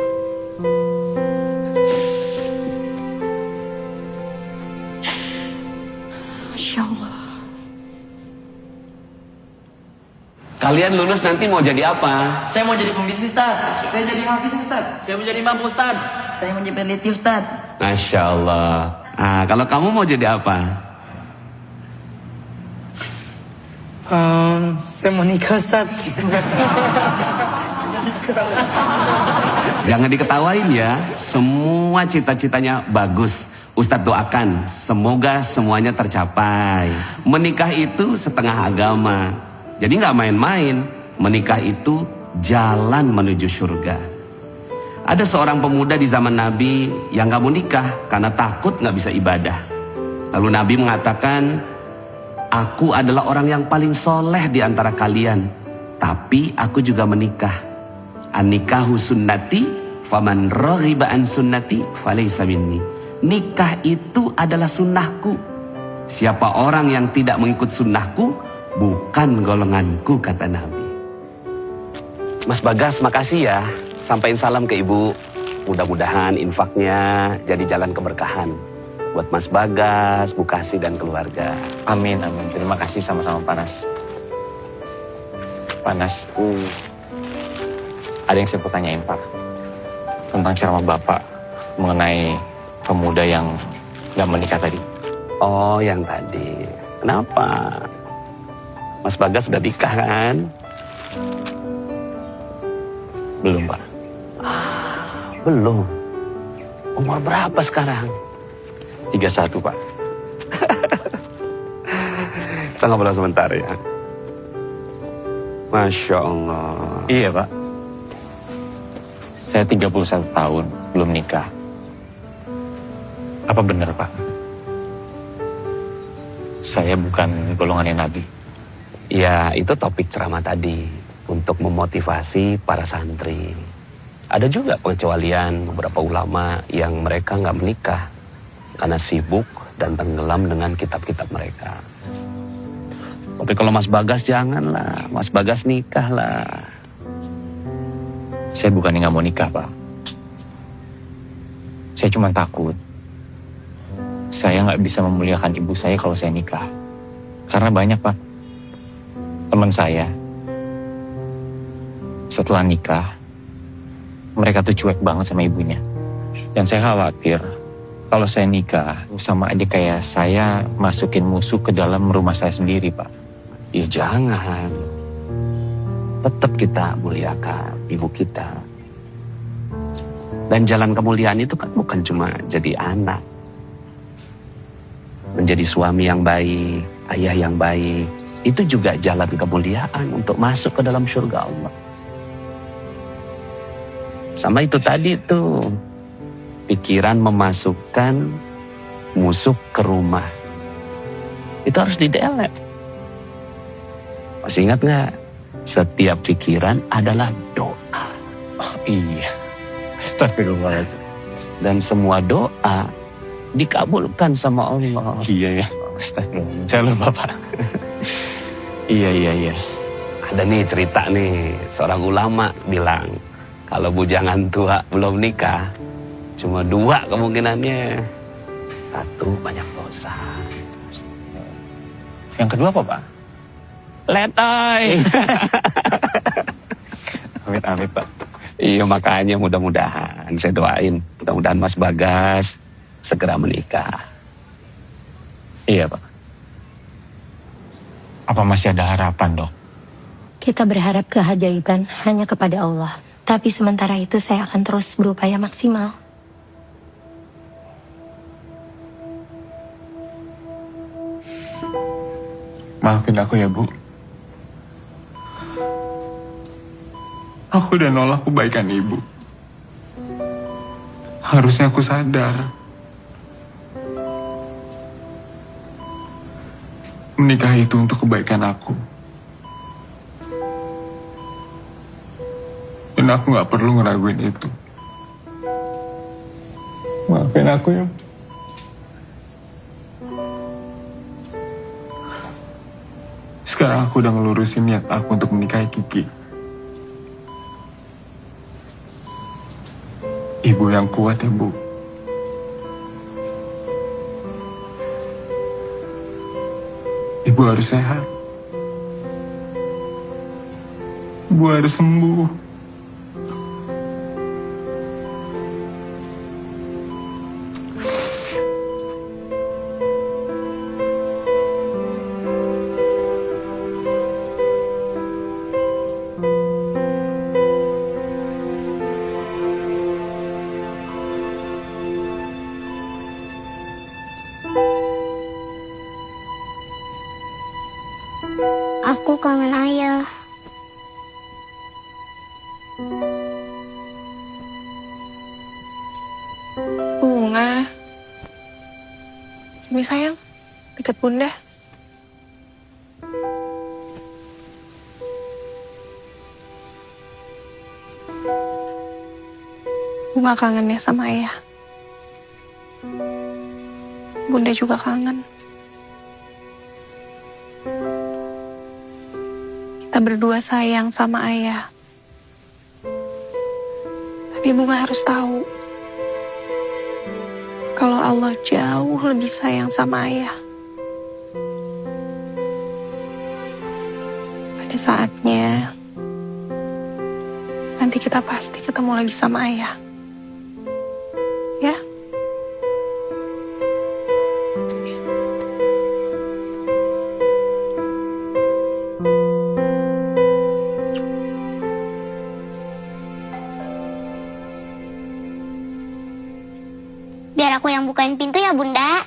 Masya Allah. Kalian lulus nanti mau jadi apa? Saya mau jadi pembisnis, Ustaz. Saya jadi hafiz, Ustaz. Saya mau jadi imam, Ustaz. Saya mau jadi peneliti, Ustaz. Masya Allah. Ah, kalau kamu mau jadi apa? Saya mau nikah, Ustaz. Jangan diketawain ya. Semua cita-citanya bagus. Ustadz doakan semoga semuanya tercapai. Menikah itu setengah agama. Jadi nggak main-main. Menikah itu jalan menuju surga. Ada seorang pemuda di zaman Nabi yang nggak mau nikah karena takut nggak bisa ibadah. Lalu Nabi mengatakan, aku adalah orang yang paling soleh di antara kalian, tapi aku juga menikah. An-nikahu sunnati, faman raghiba an sunnati falaysa minni. Nikah itu adalah sunnahku. Siapa orang yang tidak mengikut sunnahku, bukan golonganku, kata Nabi. Mas Bagas, makasih ya. Sampaikan salam ke ibu. Mudah-mudahan infaknya jadi jalan keberkahan buat Mas Bagas, Bu Kasih, dan keluarga. Amin, amin. Terima kasih sama-sama Panas. Panas, ada yang saya mau tanyain Pak. Tentang ceramah Bapak mengenai pemuda yang gak menikah tadi. Oh, yang tadi. Kenapa? Mas Bagas sudah nikah kan? Belum Pak. Belum. Umur berapa sekarang? 31 Pak. Kita ngobrol sebentar ya. Masya Allah. Iya Pak. Saya 31 tahun, belum nikah. Apa benar Pak? Saya bukan golongannya Nabi. Ya, itu topik ceramah tadi. Untuk memotivasi para santri. Ada juga pengecualian beberapa ulama yang mereka nggak menikah. Karena sibuk dan tenggelam dengan kitab-kitab mereka. Tapi kalau Mas Bagas janganlah. Mas Bagas nikahlah. Saya bukannya nggak mau nikah Pak. Saya cuma takut. Saya nggak bisa memuliakan ibu saya kalau saya nikah. Karena banyak Pak. Teman saya. Setelah nikah. Mereka tuh cuek banget sama ibunya. Dan saya khawatir. Kalau saya nikah. Sama aja kayak saya masukin musuh ke dalam rumah saya sendiri Pak. Ya jangan. Tetap kita muliakan ibu kita. Dan jalan kemuliaan itu kan bukan cuma jadi anak. Menjadi suami yang baik, ayah yang baik. Itu juga jalan kemuliaan untuk masuk ke dalam surga Allah. Sama itu tadi tuh. Pikiran memasukkan musuh ke rumah. Itu harus didelete. Masih ingat gak? Setiap pikiran adalah doa. Oh iya. Astagfirullahaladzim. Dan semua doa dikabulkan sama Allah. Iya ya. Astagfirullah. Saya lupa Pak. Iya. Ada nih cerita nih. Seorang ulama bilang. Kalau bujangan tua belum nikah. Cuma 2 kemungkinannya. 1, banyak dosa. Yang kedua apa Pak? Letoy. Amit-amit Pak. Iya makanya mudah-mudahan saya doain. Mudah-mudahan Mas Bagas segera menikah. Iya Pak. Apa masih ada harapan Dok? Kita berharap keajaiban hanya kepada Allah. Tapi sementara itu saya akan terus berupaya maksimal. Maafin aku ya Bu. Aku udah nolak kebaikan Ibu. Harusnya aku sadar. Menikah itu untuk kebaikan aku. Dan aku gak perlu ngeraguin itu. Maafin aku ya. Sekarang aku udah ngelurusin niat aku untuk menikahi Kiki. Ibu yang kuat ya Bu. Ibu harus sehat. Ibu harus sembuh. Aku kangen ayah. Bunga. Sini sayang, dekat bunda. Bunga kangen ya sama ayah. Bunda juga kangen. Kita berdua sayang sama ayah. Tapi Bunga harus tahu, kalau Allah jauh lebih sayang sama ayah. Pada saatnya, nanti kita pasti ketemu lagi sama ayah. Ya? Biar aku yang bukain pintu ya, Bunda.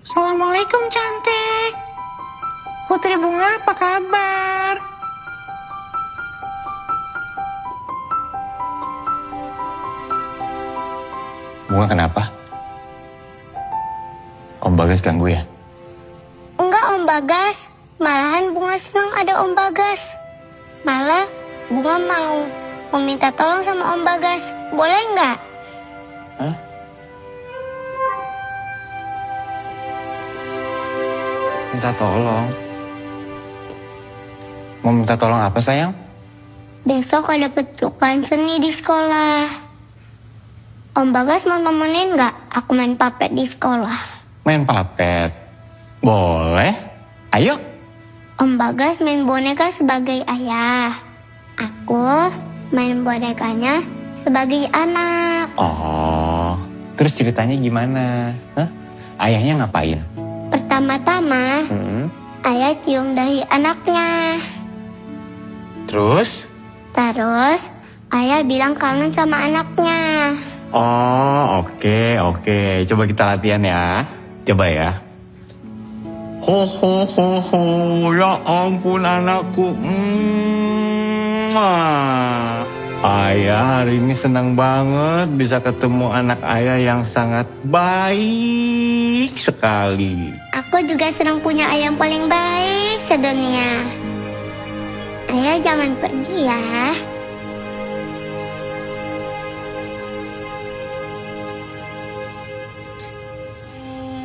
Assalamualaikum cantik. Putri Bunga apa kabar? Bunga kenapa? Om Bagas ganggu ya? Enggak, Om Bagas. Malahan Bunga senang ada Om Bagas. Malah Bunga mau meminta tolong sama Om Bagas. Boleh nggak? Hah? Minta tolong? Mau minta tolong apa sayang? Besok ada petukan seni di sekolah. Om Bagas mau temenin nggak aku main papet di sekolah? Main papet? Boleh. Ayo. Om Bagas main boneka sebagai ayah. Aku main bonekanya sebagai anak. Oh, terus ceritanya gimana? Hah? Ayahnya ngapain? Pertama-tama, ayah cium dahi anaknya. Terus? Terus, ayah bilang kangen sama anaknya. Oh, oke. Coba kita latihan ya. Coba ya. Ho, ya ampun anakku. Ayah hari ini senang banget bisa ketemu anak ayah yang sangat baik sekali. Aku juga senang punya ayah yang paling baik sedunia. Ayah jangan pergi ya.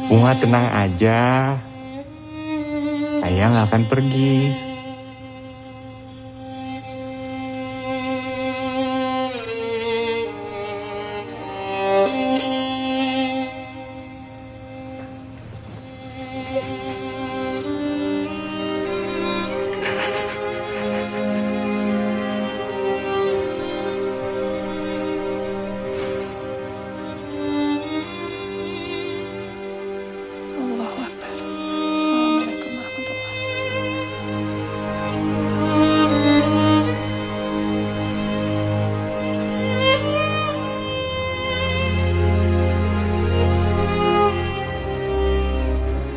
Bunga tenang aja. Ayah nggak akan pergi. Allahu Akbar. Assalamualaikum warahmatullahi.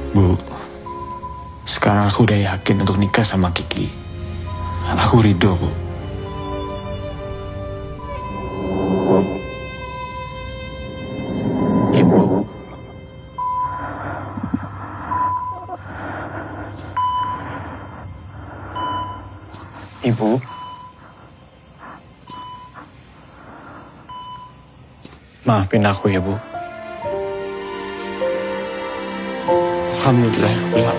Bu, sekarang aku udah yakin untuk nikah sama Kiki. Aku ridho, Bu. Bu. Ibu. Ibu. Maafin aku ya, Bu. Alhamdulillah.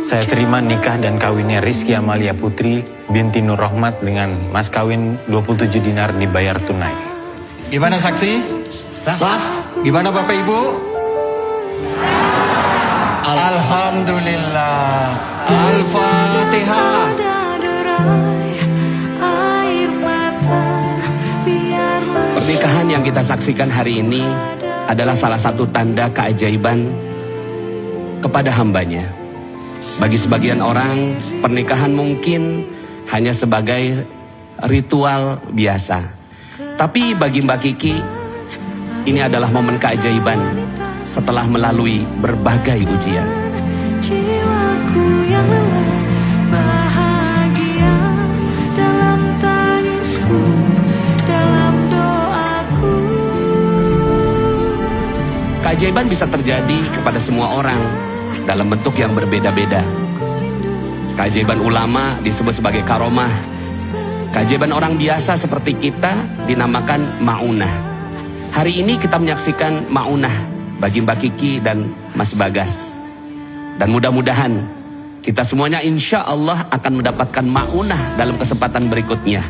Saya terima nikah dan kawinnya Rizky Amalia Putri binti Nur Rahmat dengan mas kawin 27 dinar dibayar tunai. Gimana saksi? Sah? Gimana Bapak Ibu? Alhamdulillah. Al-Fatihah. Pernikahan yang kita saksikan hari ini adalah salah satu tanda keajaiban kepada hambanya. Bagi sebagian orang, pernikahan mungkin hanya sebagai ritual biasa. Tapi bagi Mbak Kiki, ini adalah momen keajaiban setelah melalui berbagai ujian. Jiwaku yang lelah bahagia dalam tangisku, dalam doaku. Keajaiban bisa terjadi kepada semua orang, dalam bentuk yang berbeda-beda. Keajaiban ulama disebut sebagai karomah. Keajaiban orang biasa seperti kita dinamakan maunah. Hari ini kita menyaksikan maunah bagi Mbak Kiki dan Mas Bagas. Dan mudah-mudahan kita semuanya insya Allah akan mendapatkan maunah dalam kesempatan berikutnya.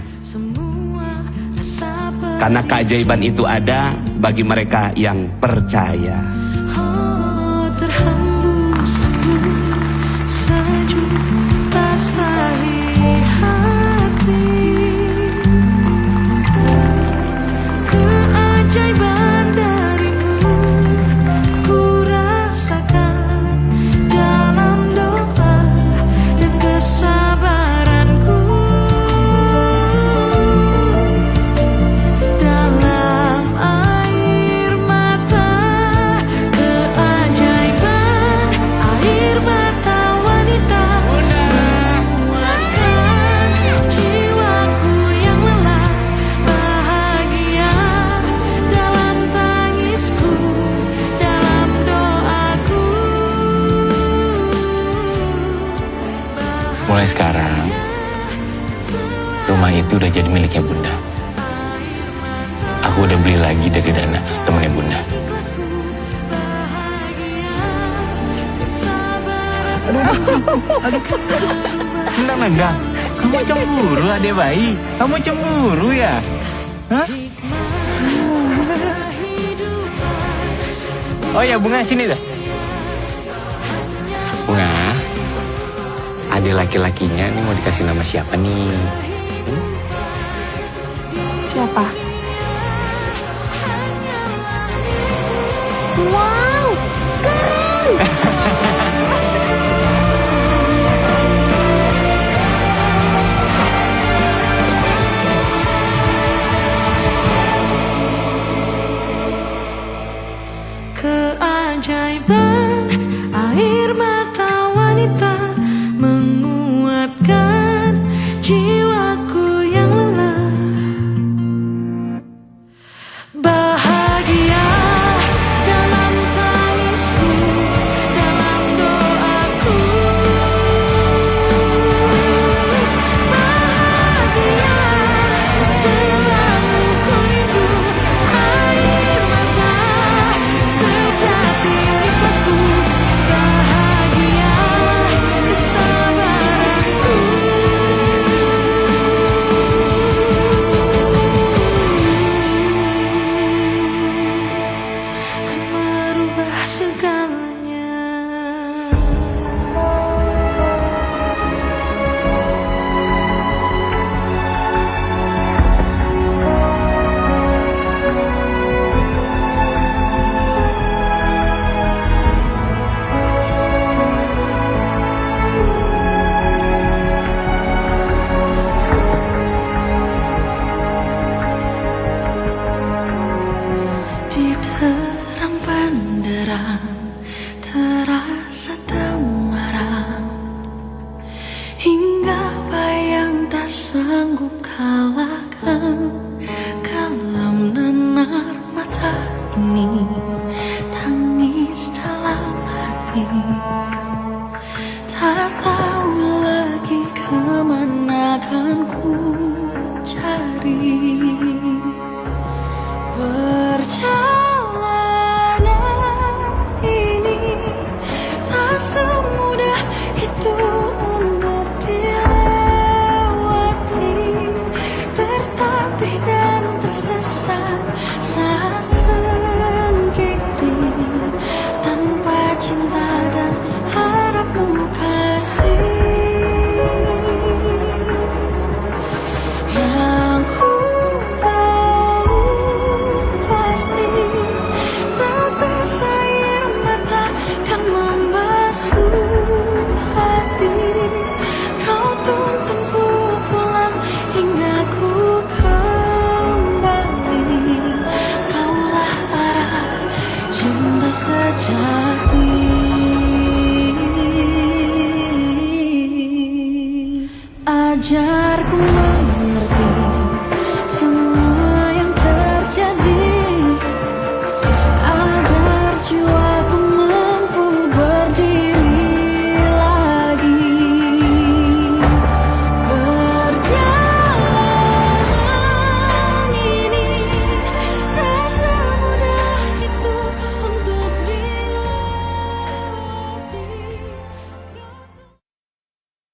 Karena keajaiban itu ada bagi mereka yang percaya. Mulai sekarang, rumah itu udah jadi miliknya Bunda. Aku udah beli lagi dari dana temannya Bunda. Aduh. Enggak. Kamu cemburu, adek bayi. Kamu cemburu ya? Hah? Oh ya, Bunga sini dah. Bunga, adik laki-lakinya ini mau dikasih nama siapa nih? Siapa? Wow, keren! Keajaiban air mata wanita menguatkan jiwaku yang lelah. Bahagia dalam tangisku, dalam doaku. Bahagia selalu ku rindu, air mata sejati ikhlasku. Bahagia kesabaranku. Kan merubah segalanya. Di terang benderang terasa temaram, hingga bayang tak sanggup kalahkan kelam nanar mata ini, tangis dalam hati. Tak tahu lagi kemana kan ku